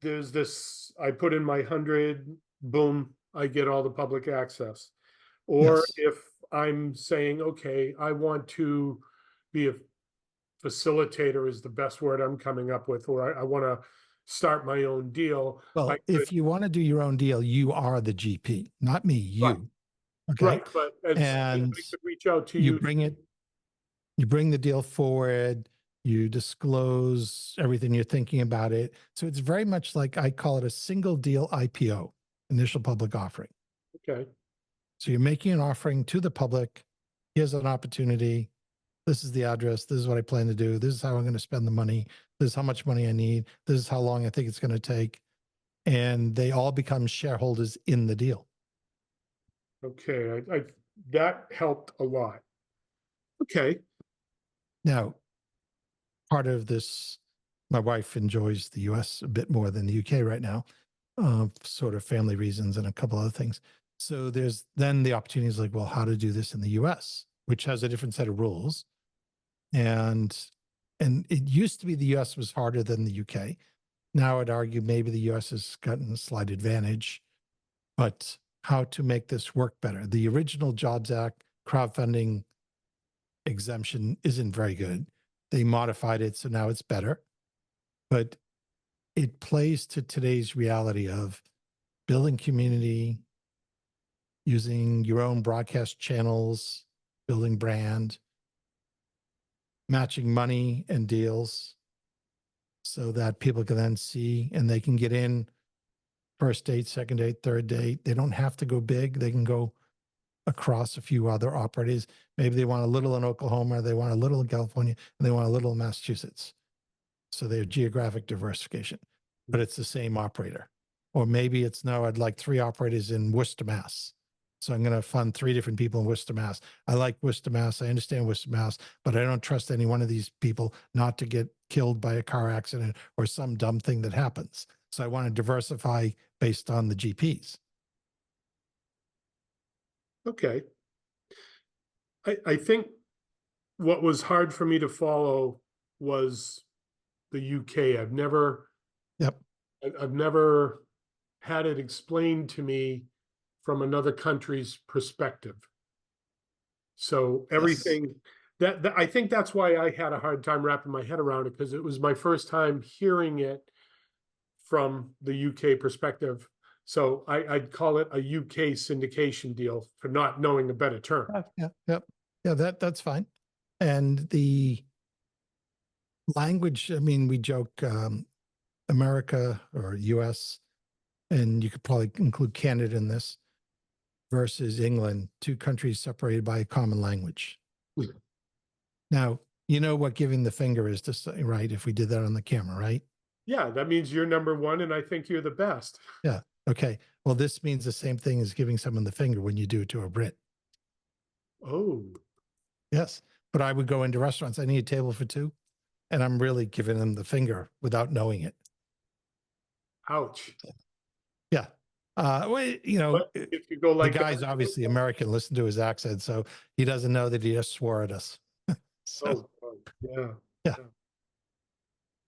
there's this, I put in my 100, boom, I get all the public access. Or Yes. if I'm saying, okay, I want to be facilitator is the best word I'm coming up with, or I want to start my own deal. Well, I could, if you want to do your own deal, you are the GP, not me, right, you. Okay. right, but I And could reach out to you you. bring it, you bring the deal forward, you disclose everything you're thinking about it. So it's very much like I call it a single deal IPO, initial public offering. Okay, So you're making an offering to the public. Here's an opportunity. This is the address. This is what I plan to do. This is how I'm going to spend the money. This is how much money I need. This is how long I think it's going to take. And they all become shareholders in the deal. okay, that helped a lot. Okay, Now, part of this, my wife enjoys the US a bit more than the UK right now, sort of family reasons and a couple other things. So there's then the opportunities like, well, how to do this in the US, which has a different set of rules. And it used to be the US was harder than the UK. Now I'd argue maybe the US has gotten a slight advantage, but how to make this work better. The original Jobs Act crowdfunding exemption isn't very good. They modified it, so now it's better. But it plays to today's reality of building community, using your own broadcast channels, building brand, matching money and deals so that people can then see and they can get in first date, second date, third date. They don't have to go big. They can go across a few other operators. Maybe they want a little in Oklahoma, they want a little in California, and they want a little in Massachusetts. So they're geographic diversification, but it's the same operator. Or maybe it's no, I'd like 3 operators in Worcester, Mass. So I'm going to fund 3 different people in Worcester, Mass. I like Worcester, Mass. I understand Worcester, Mass, but I don't trust any one of these people not to get killed by a car accident or some dumb thing that happens. So I want to diversify based on the GPs. okay. I think what was hard for me to follow was the UK. Yep. I've never had it explained to me from another country's perspective. So everything that I think that's why I had a hard time wrapping my head around it, because it was my first time hearing it from the UK perspective. So I'd call it a UK syndication deal for not knowing a better term. Yeah, that's fine. And the language, I mean, we joke America or US, and you could probably include Canada in this, versus England, 2 countries separated by a common language. Now, you know what giving the finger is to say, right? If we did that on the camera, right? Yeah, that means you're number one, and I think you're the best. Yeah. Okay. Well, this means the same thing as giving someone the finger when you do it to a Brit. Oh, Yes. But I would go into restaurants. I need a table for 2. And I'm really giving them the finger without knowing it. ouch. Yeah. Well, you know, But if you go the like guy's that, obviously American. Listen to his accent. So he doesn't know that he just swore at us. So, oh, yeah. yeah.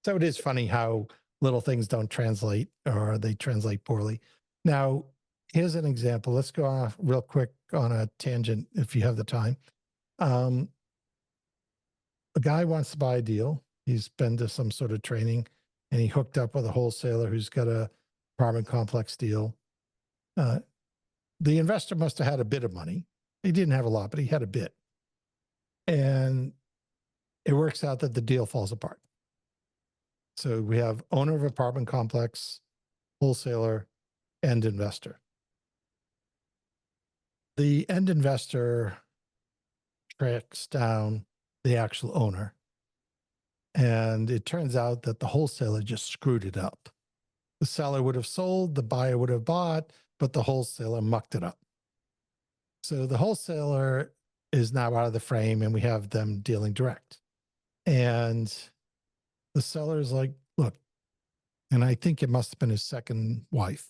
So it is funny how little things don't translate or they translate poorly. Now, here's an example. Let's go off real quick on a tangent if you have the time. A guy wants to buy a deal. He's been to some sort of training and he hooked up with a wholesaler who's got a apartment complex deal. The investor must have had a bit of money. He didn't have a lot, but he had a bit. And it works out that the deal falls apart. So we have owner of apartment complex, wholesaler, end investor. The end investor tracks down the actual owner. And it turns out that the wholesaler just screwed it up. The seller would have sold, the buyer would have bought, but the wholesaler mucked it up. So the wholesaler is now out of the frame and we have them dealing direct. And the seller is like, look, and I think it must have been his second wife.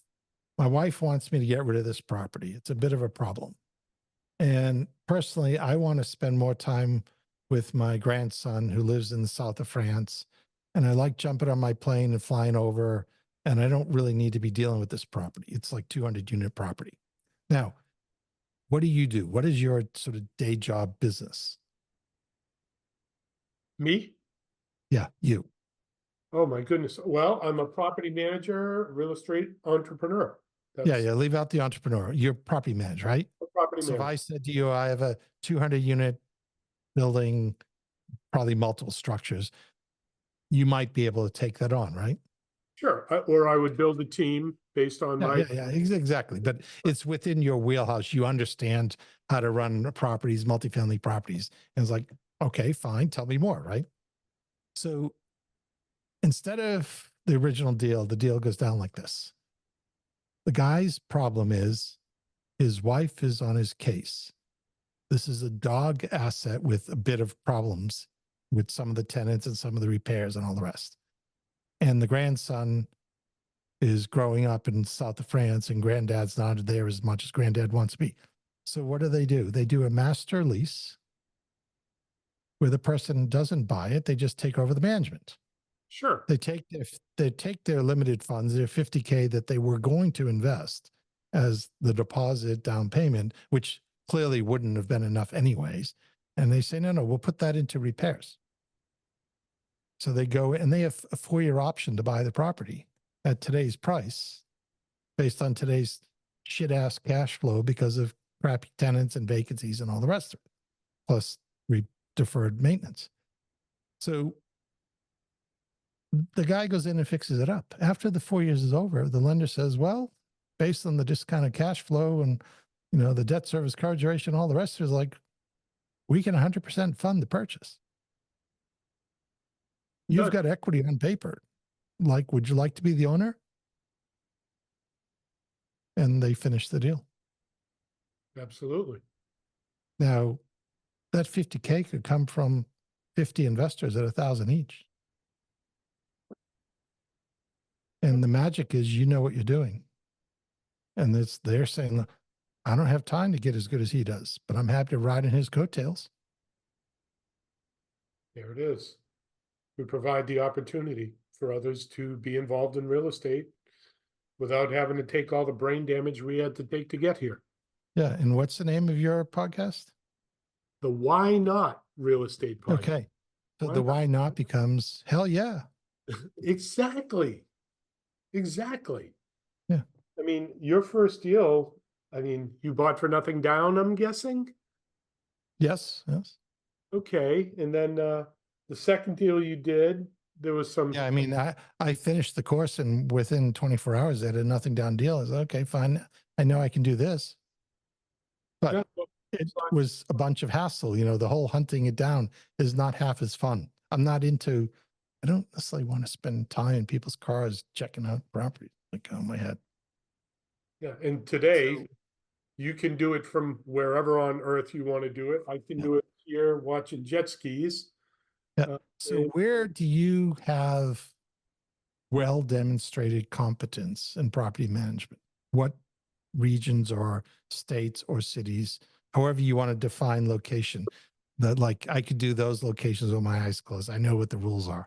My wife wants me to get rid of this property. It's a bit of a problem. And personally, I want to spend more time with my grandson who lives in the south of France. And I like jumping on my plane and flying over. And I don't really need to be dealing with this property. It's like 200 unit property. Now, what do you do? What is your sort of day job business? Me? Yeah, you. Oh, my goodness. Well, I'm a property manager, real estate entrepreneur. Yeah, That's yeah. Leave out the entrepreneur. You're property manager, right? a property So if manager. I said to you, I have a 200 unit building, probably multiple structures, you might be able to take that on, right? Sure. Or I would build a team based on Yeah, my, yeah, yeah, exactly. But it's within your wheelhouse. You understand how to run properties, multifamily properties. And it's like, okay, fine. Tell me more, right? So instead of the original deal, the deal goes down like this. The guy's problem is his wife is on his case. This is a dog asset with a bit of problems with some of the tenants and some of the repairs and all the rest. And the grandson is growing up in south of France, and granddad's not there as much as granddad wants to be. So what do? They do a master lease where the person doesn't buy it. They just take over the management. sure. They take their limited funds, their 50K that they were going to invest as the deposit down payment, which clearly wouldn't have been enough anyways. And they say, no, we'll put that into repairs. So they go and they have a 4-year option to buy the property at today's price based on today's shit ass cash flow because of crappy tenants and vacancies and all the rest of it, plus deferred maintenance. So the guy goes in and fixes it up. After the 4 years is over, the lender says, well, based on the discounted cash flow and, the debt service coverage ratio and all the rest is like, we can 100% fund the purchase. You've got equity on paper. Like, would you like to be the owner? And they finish the deal. Absolutely. Now, that 50K could come from 50 investors at 1,000 each. And the magic is, you know what you're doing. And they're saying, I don't have time to get as good as he does, but I'm happy to ride in his coattails. There it is. We provide the opportunity for others to be involved in real estate without having to take all the brain damage we had to take to get here. Yeah. And what's the name of your podcast? The Why Not Real Estate Podcast. Okay. So the why not becomes hell yeah. Exactly. Exactly. Yeah. I mean, your first deal, you bought for nothing down, I'm guessing? Yes. Yes. Okay. And then the second deal you did, there was some. Yeah. I mean, I finished the course and within 24 hours, I had a nothing down deal. I was like, okay, fine. I know I can do this. But Yeah, it was a bunch of hassle. The whole hunting it down is not half as fun. I don't necessarily want to spend time in people's cars checking out properties. Like, oh my head. yeah. And today, you can do it from wherever on earth you want to do it. I can do it here watching jet skis. Yeah. So where do you have well demonstrated competence in property management? What regions or states or cities, however you want to define location, that like I could do those locations with my eyes closed. I know what the rules are.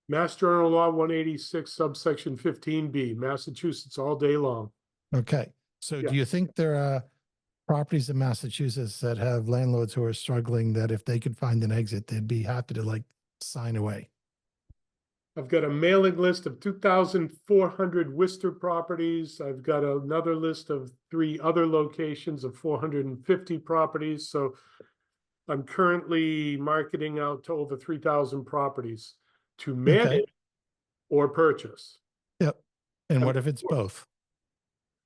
Mass General Law 186, subsection 15B, Massachusetts all day long. Okay. So do you think there are properties in Massachusetts that have landlords who are struggling that if they could find an exit, they'd be happy to sign away? I've got a mailing list of 2,400 Worcester properties. I've got another list of 3 other locations of 450 properties. So I'm currently marketing out to over 3,000 properties to manage or purchase. Yep. And what if it's both?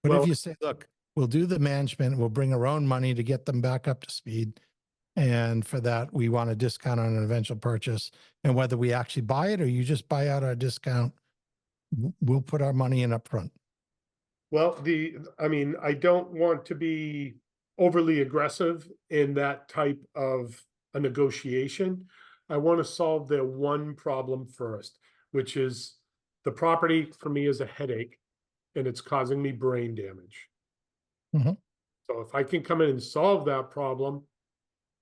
What if you say, look, we'll do the management, we'll bring our own money to get them back up to speed. And for that, we want a discount on an eventual purchase. And whether we actually buy it or you just buy out our discount, we'll put our money in up front. Well, I don't want to be overly aggressive in that type of a negotiation. I want to solve their one problem first, which is the property for me is a headache and it's causing me brain damage. Mhm. So if I can come in and solve that problem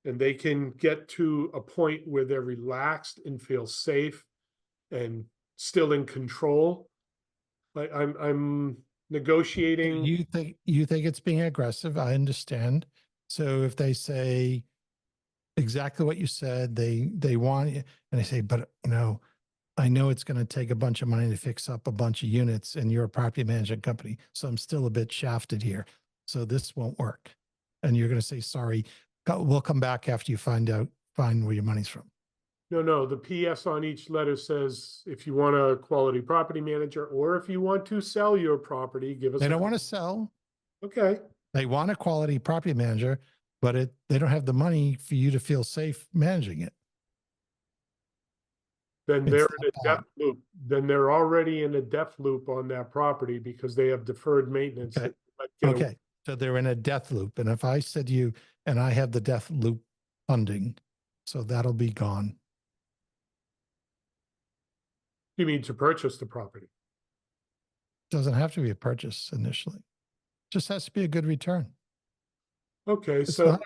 and they can get to a point where they're relaxed and feel safe and still in control, like I'm negotiating. You think it's being aggressive? I understand. So if they say exactly what you said, they want you, and they say, but I know it's going to take a bunch of money to fix up a bunch of units and you're a property management company. So I'm still a bit shafted here. So this won't work. And you're going to say, sorry, we'll come back after you find where your money's from. No, the PS on each letter says if you want a quality property manager, or if you want to sell your property, give us They a don't want to call. sell. Okay, They want a quality property manager, but they don't have the money for you to feel safe managing it. then It's they're that in a bad. death loop. Then they're already in a death loop on that property because they have deferred maintenance. Okay. That might get away. Okay. So they're in a death loop. And if I said to you, and I have the death loop funding, so that'll be gone. You mean to purchase the property? Doesn't have to be a purchase initially. Just has to be a good return. Okay, It's so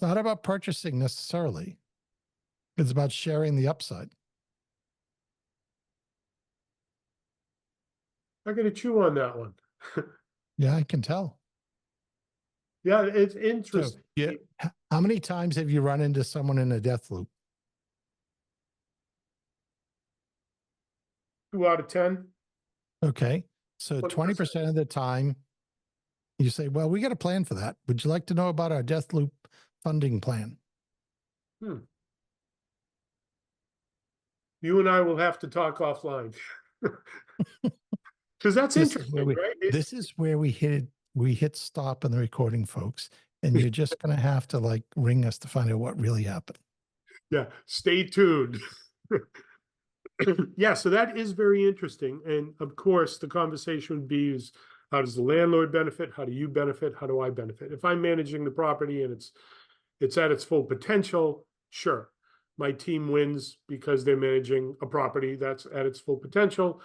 not about purchasing necessarily. It's about sharing the upside. I got to chew on that one. Yeah, I can tell. Yeah, it's So, interesting. yeah, how many times have you run into someone in a death loop? 2 out of 10. Okay. So 20% of the time you say, well, we got a plan for that. Would you like to know about our death loop funding plan? You and I will have to talk offline. Because that's interesting, right? This is where we hit stop in the recording, folks. And you're just going to have to like ring us to find out what really happened. Yeah, stay tuned. Yeah, so that is very interesting. And of course, the conversation would be is how does the landlord benefit? How do you benefit? How do I benefit? If I'm managing the property and it's at its full potential, sure. My team wins because they're managing a property that's at its full potential.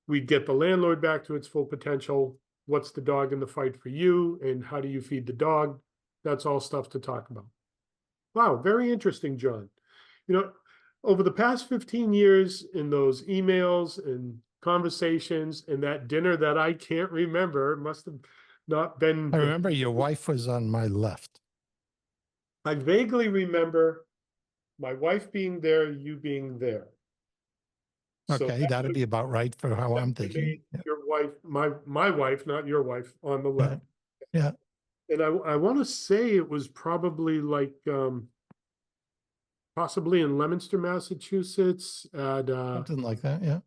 We'd get the landlord back to its full potential. What's the dog in the fight for you? And how do you feed the dog? That's all stuff to talk about. Wow, very interesting, John. You know, over the past 15 years in those emails and conversations and that dinner that I can't remember, must have not been. I remember your wife was on my left. I vaguely remember my wife being there, you being there. Okay, So that'd be about right for how I'm thinking. Yeah. your wife, my wife, not your wife, on the left. Yeah. And I want to say it was probably like possibly in Leominster, Massachusetts at Something like that. Yeah.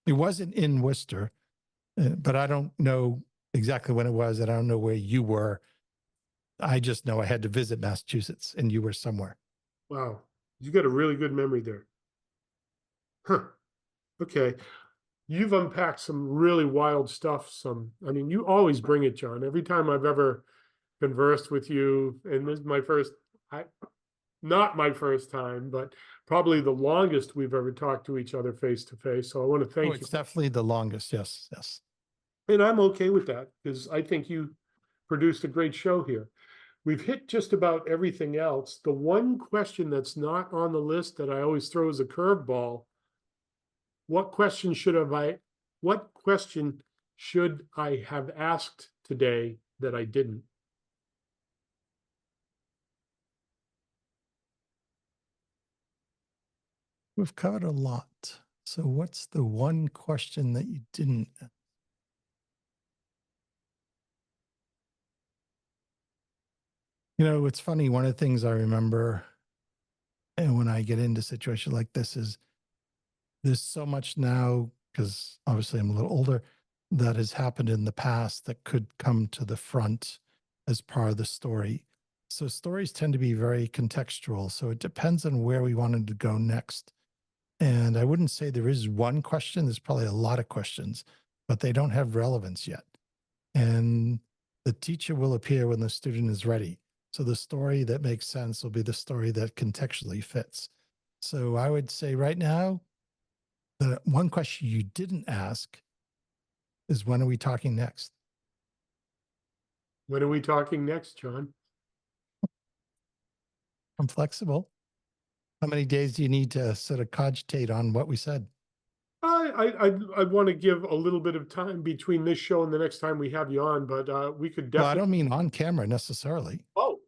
It wasn't in Worcester, but I don't know exactly when it was. And I don't know where you were. I just know I had to visit Massachusetts and you were somewhere. wow, you got a really good memory there. Huh. Okay. You've unpacked some really wild stuff. I mean, you always bring it, John. Every time I've ever conversed with you, and this is not my first time, but probably the longest we've ever talked to each other face to face. So I want to thank you. It's definitely the longest. Yes. Yes. And I'm okay with that because I think you produced a great show here. We've hit just about everything else. The one question that's not on the list that I always throw as a curveball, what question should I have asked today that I didn't? We've covered a lot. So what's the one question that you didn't? You know, it's funny. One of the things I remember, and when I get into situations like this, is there's so much now, because obviously I'm a little older, that has happened in the past that could come to the front as part of the story. So stories tend to be very contextual. So it depends on where we wanted to go next. And I wouldn't say there is one question. There's probably a lot of questions, but they don't have relevance yet. And the teacher will appear when the student is ready. So the story that makes sense will be the story that contextually fits. So I would say right now, the one question you didn't ask is, when are we talking next? When are we talking next, John? I'm flexible. How many days do you need to sort of cogitate on what we said? I want to give a little bit of time between this show and the next time we have you on, but we could Well, I definitely. don't mean on camera necessarily. Oh,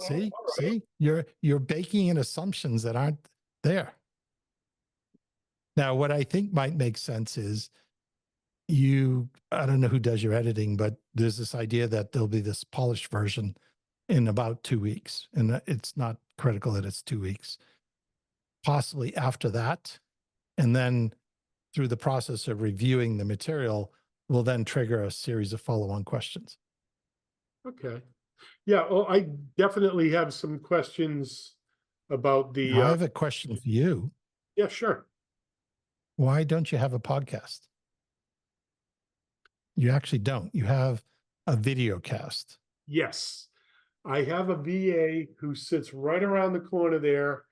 See, all right. see, you're baking in assumptions that aren't there. Now, what I think might make sense is I don't know who does your editing, but there's this idea that there'll be this polished version in about 2 weeks. And it's not critical that it's 2 weeks, possibly after that. And then through the process of reviewing the material, will then trigger a series of follow-on questions. Okay. Yeah, well, I definitely have some questions about the, Now, I have a question for you. yeah, sure. Why don't you have a podcast? You actually don't. You have a video cast. Yes. I have a VA who sits right around the corner there.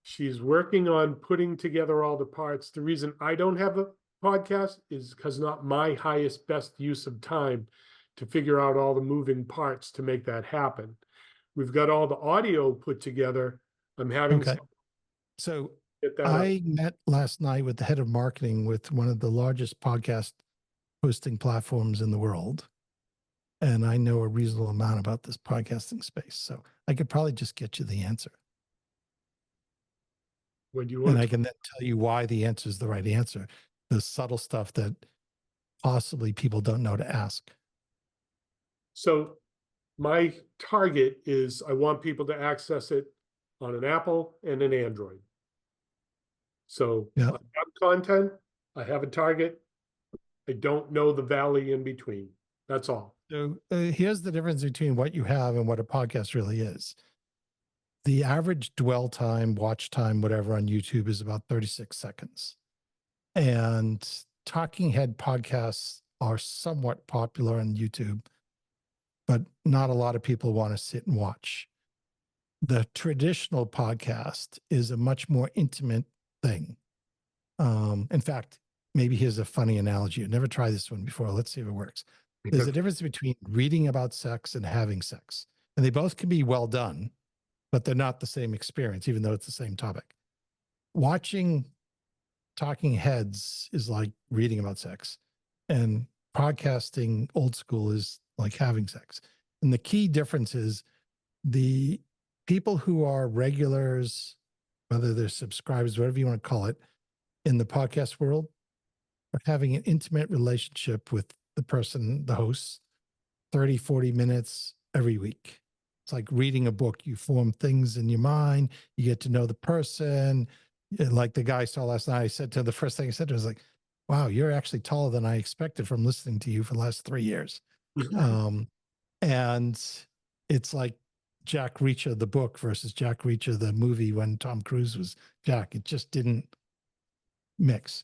She's working on putting together all the parts. The reason I don't have a podcast is because not my highest best use of time to figure out all the moving parts to make that happen. We've got all the audio put together. I'm having Okay. some So get that up. I met last night with the head of marketing with one of the largest podcast hosting platforms in the world. And I know a reasonable amount about this podcasting space. So I could probably just get you the answer. When you And want I to, can then tell you why the answer is the right answer. The subtle stuff that possibly people don't know to ask. so my target is I want people to access it on an Apple and an Android. So Yeah. I have content, I have a target. I don't know the valley in between. That's all. So here's the difference between what you have and what a podcast really is. The average dwell time, watch time, whatever on YouTube is about 36 seconds. And talking head podcasts are somewhat popular on YouTube, but not a lot of people want to sit and watch. The traditional podcast is a much more intimate thing. In fact, maybe here's a funny analogy. I've never tried this one before. Let's see if it works. There's a difference between reading about sex and having sex, and they both can be well done, but they're not the same experience, even though it's the same topic. Watching talking heads is like reading about sex, and podcasting old school is like having sex. And the key difference is the people who are regulars, whether they're subscribers, whatever you want to call it, in the podcast world, are having an intimate relationship with the person, the host, 30, 40 minutes every week. It's like reading a book. You form things in your mind. You get to know the person. Like the guy I saw last night, I said to him, the first thing I said to him was like, wow, you're actually taller than I expected from listening to you for the last 3 years. And it's like Jack Reacher, the book versus Jack Reacher, the movie when Tom Cruise was Jack. It just didn't mix.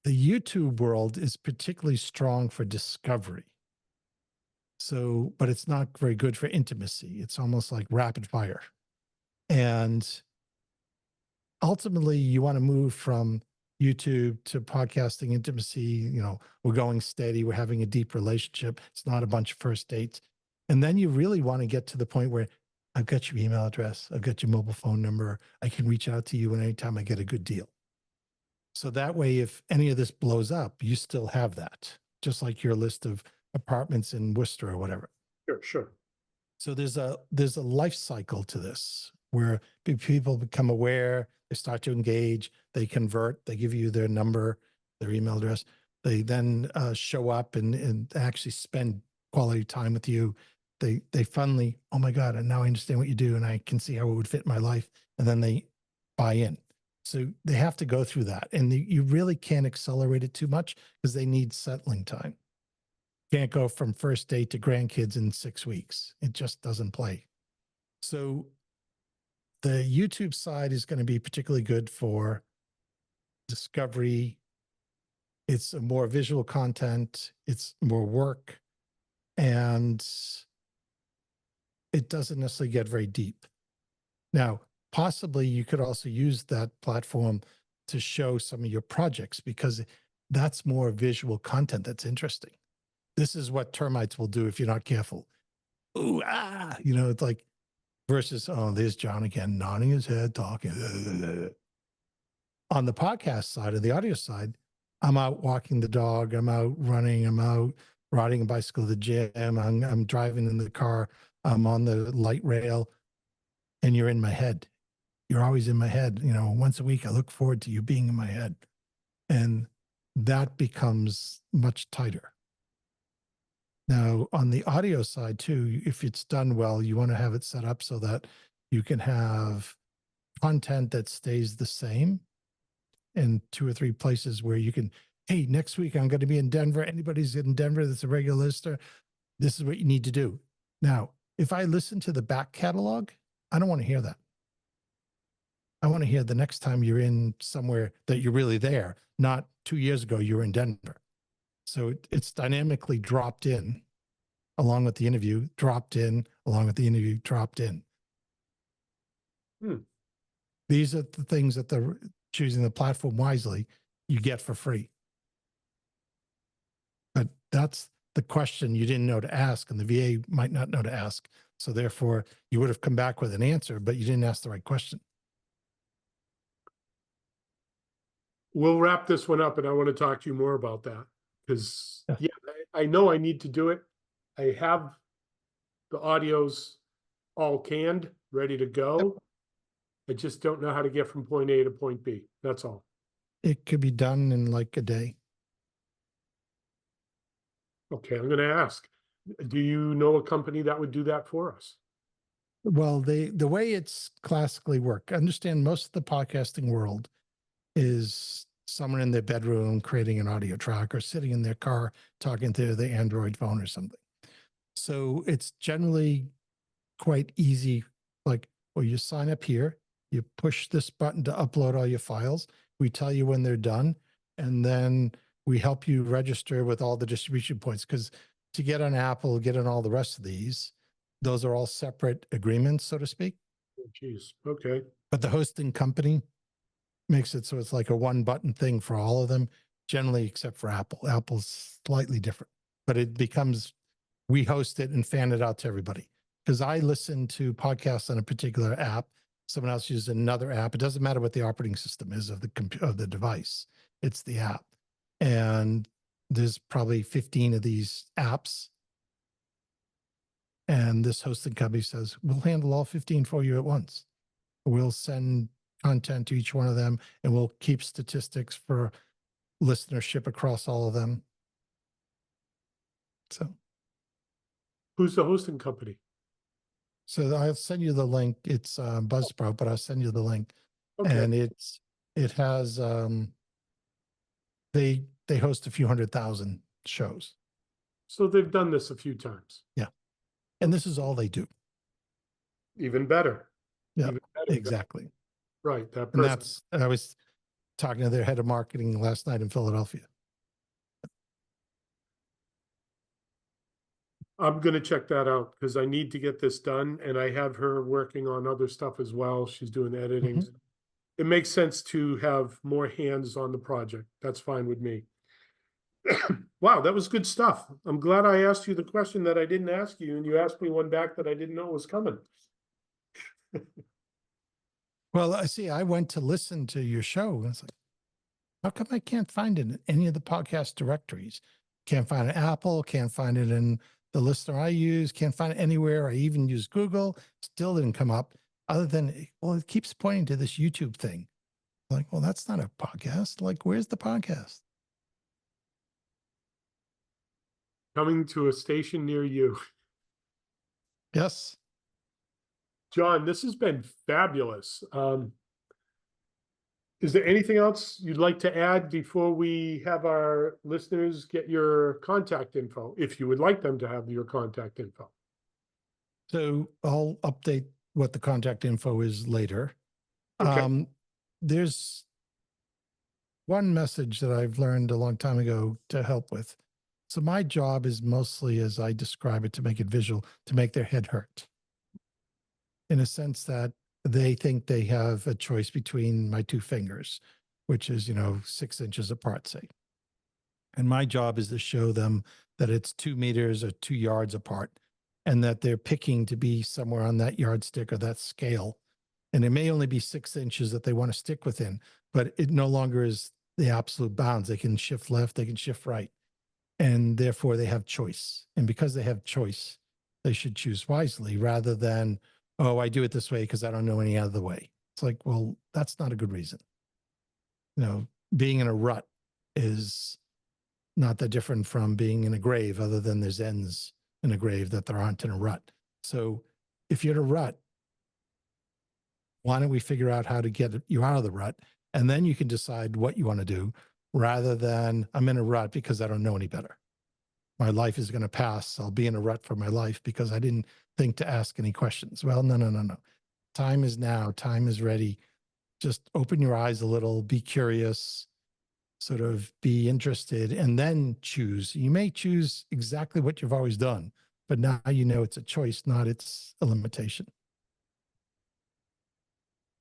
The YouTube world is particularly strong for discovery. So, but it's not very good for intimacy. It's almost like rapid fire. And ultimately, you want to move from YouTube to podcasting intimacy. You know, we're going steady. We're having a deep relationship. It's not a bunch of first dates. And then you really want to get to the point where I've got your email address. I've got your mobile phone number. I can reach out to you anytime I get a good deal. So that way, if any of this blows up, you still have that, just like your list of apartments in Worcester or whatever. Sure. So there's a life cycle to this where people become aware, they start to engage, they convert, they give you their number, their email address. They then show up and actually spend quality time with you. They finally, oh my God, and now I understand what you do and I can see how it would fit my life. And then they buy in. So they have to go through that. And you really can't accelerate it too much because they need settling time. Can't go from first date to grandkids in 6 weeks. It just doesn't play. So the YouTube side is going to be particularly good for discovery. It's a more visual content. It's more work. And it doesn't necessarily get very deep. Now, possibly you could also use that platform to show some of your projects because that's more visual content that's interesting. This is what termites will do if you're not careful. Ooh, you know, it's like versus, oh, there's John again, nodding his head, talking. On the podcast side or the audio side, I'm out walking the dog, I'm out running, I'm out riding a bicycle to the gym, I'm driving in the car, I'm on the light rail, and you're in my head. you're always in my head. You know, once a week, I look forward to you being in my head. And that becomes much tighter. Now, on the audio side too, if it's done well, you want to have it set up so that you can have content that stays the same in 2 or 3 places where you can, hey, next week I'm going to be in Denver. Anybody's in Denver that's a regular listener, this is what you need to do. Now, if I listen to the back catalog, I don't want to hear that. I want to hear the next time you're in somewhere that you're really there, not 2 years ago you were in Denver. So it's dynamically dropped in along with the interview, dropped in along with the interview, dropped in. These are the things that the choosing the platform wisely you get for free. But that's the question you didn't know to ask, and the VA might not know to ask. So therefore, you would have come back with an answer, but you didn't ask the right question. We'll wrap this one up, and I want to talk to you more about that because, yeah, I know I need to do it. I have the audios all canned, ready to go. I just don't know how to get from point A to point B. That's all. It could be done in like a day. Okay, I'm going to ask. Do you know a company that would do that for us? Well, the way it's classically worked, understand most of the podcasting world is someone in their bedroom creating an audio track or sitting in their car talking to the Android phone or something. So it's generally quite easy. Like, well, you sign up here, you push this button to upload all your files. We tell you when they're done, and then we help you register with all the distribution points. Because to get on Apple, get on all the rest of these, those are all separate agreements, so to speak. Oh, geez. Okay. But the hosting company makes it so it's like a one button thing for all of them, generally, except for Apple. Apple's slightly different, but it becomes, we host it and fan it out to everybody. Because I listen to podcasts on a particular app, someone else uses another app. It doesn't matter what the operating system is of the device. It's the app. And there's probably 15 of these apps. And this hosting company says, we'll handle all 15 for you at once. We'll send content to each one of them, and we'll keep statistics for listenership across all of them. So Who's the hosting company? So I'll send you the link. It's Buzzsprout, but I'll send you the link. Okay. And it has they host a few 100,000 shows. So they've done this a few times. Yeah. And this is all they do. Even better. Yeah, Even better. exactly. Right. That And person. I was talking to their head of marketing last night in Philadelphia. I'm going to check that out because I need to get this done, and I have her working on other stuff as well. She's doing editing. It makes sense to have more hands on the project. That's fine with me. Wow, that was good stuff. I'm glad I asked you the question that I didn't ask you, and you asked me one back that I didn't know was coming. Well, I see, I went to listen to your show, and it's like, how come I can't find it in any of the podcast directories? Can't find it in Apple, can't find it in the listener I use, can't find it anywhere. I even use Google, still didn't come up, other than, well, it keeps pointing to this YouTube thing. Like, well, that's not a podcast. Like, where's the podcast? Coming to a station near you. Yes. John, this has been fabulous. Is there anything else you'd like to add before we have our listeners get your contact info, if you would like them to have your contact info? So I'll update what the contact info is later. Okay. There's one message that I've learned a long time ago to help with. So my job is mostly, as I describe it, to make it visual, to make their head hurt. In a sense that they think they have a choice between my two fingers, which is, 6 inches apart, say. And my job is to show them that it's 2 meters or 2 yards apart, and that they're picking to be somewhere on that yardstick or that scale. And it may only be 6 inches that they want to stick within, but it no longer is the absolute bounds. They can shift left, they can shift right. And therefore they have choice. And because they have choice, they should choose wisely rather than, oh, I do it this way because I don't know any other way. It's like, well, that's not a good reason. You know, being in a rut is not that different from being in a grave, other than there's ends in a grave that there aren't in a rut. So if you're in a rut, why don't we figure out how to get you out of the rut? And then you can decide what you want to do, rather than I'm in a rut because I don't know any better. My life is going to pass. I'll be in a rut for my life because I didn't think to ask any questions. Well, no. Time is now. Time is ready. Just open your eyes a little, be curious, sort of be interested, and then choose. You may choose exactly what you've always done, but now you know it's a choice, not it's a limitation.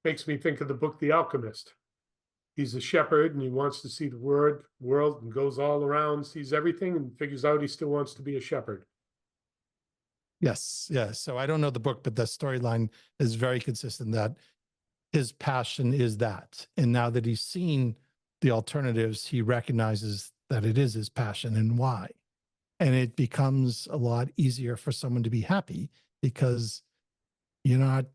Makes me think of the book The Alchemist. He's a shepherd and he wants to see the world and goes all around, sees everything and figures out he still wants to be a shepherd. Yes. So I don't know the book, but the storyline is very consistent that his passion is that. And now that he's seen the alternatives, he recognizes that it is his passion and why. And it becomes a lot easier for someone to be happy because you're not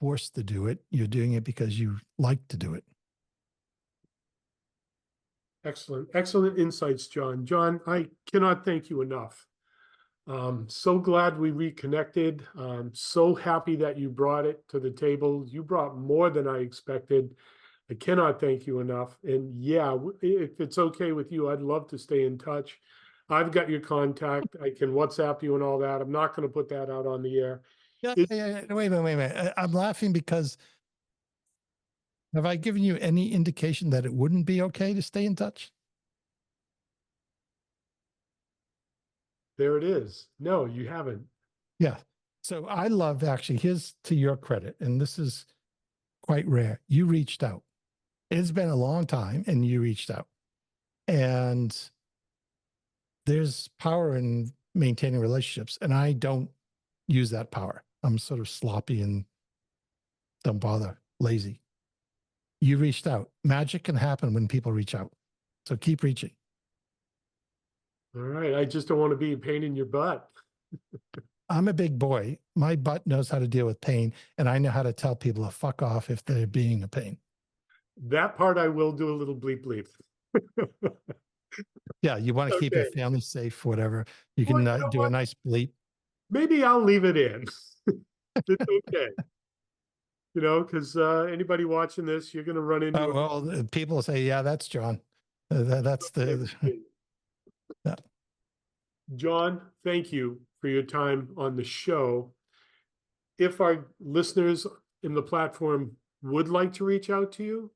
forced to do it. You're doing it because you like to do it. Excellent insights, John. John, I cannot thank you enough. So glad we reconnected. So happy that you brought it to the table. You brought more than I expected. I cannot thank you enough. And yeah, if it's okay with you, I'd love to stay in touch. I've got your contact. I can WhatsApp you and all that. I'm not going to put that out on the air. Yeah. Wait a minute. I'm laughing because have I given you any indication that it wouldn't be okay to stay in touch? There it is. No, you haven't. Yeah. So I love, actually, here's to your credit, and this is quite rare. You reached out. It's been a long time and you reached out. And there's power in maintaining relationships. And I don't use that power. I'm sort of sloppy and don't bother, lazy. You reached out. Magic can happen when people reach out. So keep reaching. All right. I just don't want to be a pain in your butt. I'm a big boy. My butt knows how to deal with pain, and I know how to tell people to fuck off if they're being a pain. That part I will do a little bleep bleep. Yeah, you want to keep your Okay. family safe, whatever. You can Well, you know do a what? nice bleep. Maybe I'll leave it in. It's okay. You know, because anybody watching this, you're going to run into Well, people will say, yeah, that's John. That's the. Yeah. John, thank you for your time on the show. If our listeners in the platform would like to reach out to you,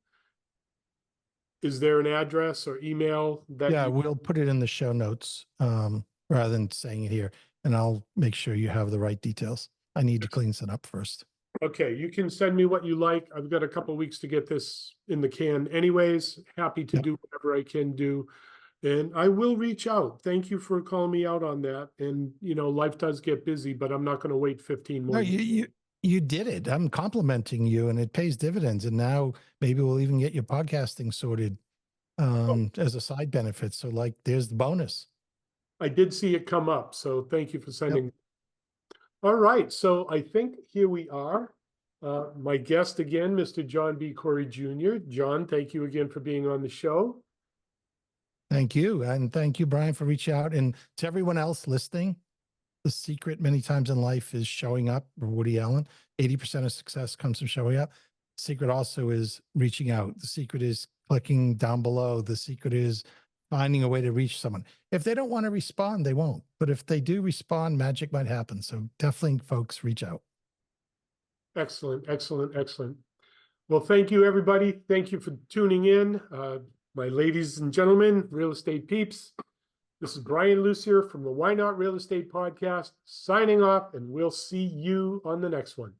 is there an address or email that Yeah, we'll put it in the show notes rather than saying it here, and I'll make sure you have the right details. I need to clean some up first. Okay, you can send me what you like. I've got a couple of weeks to get this in the can anyways. Happy to do whatever I can do. And I will reach out. Thank you for calling me out on that. And, you know, life does get busy, but I'm not going to wait 15 more No, years. you did it. I'm complimenting you, and it pays dividends. And now maybe we'll even get your podcasting sorted as a side benefit. So, like, there's the bonus. I did see it come up. So thank you for sending. All right. So I think here we are. My guest again, Mr. John B. Corey Jr. John, thank you again for being on the show. Thank you. And thank you, Brian, for reaching out. And to everyone else listening, the secret many times in life is showing up. For Woody Allen, 80% of success comes from showing up. Secret also is reaching out. The secret is clicking down below. The secret is finding a way to reach someone. If they don't want to respond, they won't. But if they do respond, magic might happen. So definitely, folks, reach out. Excellent, excellent, excellent. Well, thank you, everybody. Thank you for tuning in. My ladies and gentlemen, real estate peeps. This is Brian Lucier from the Why Not Real Estate Podcast signing off, and we'll see you on the next one.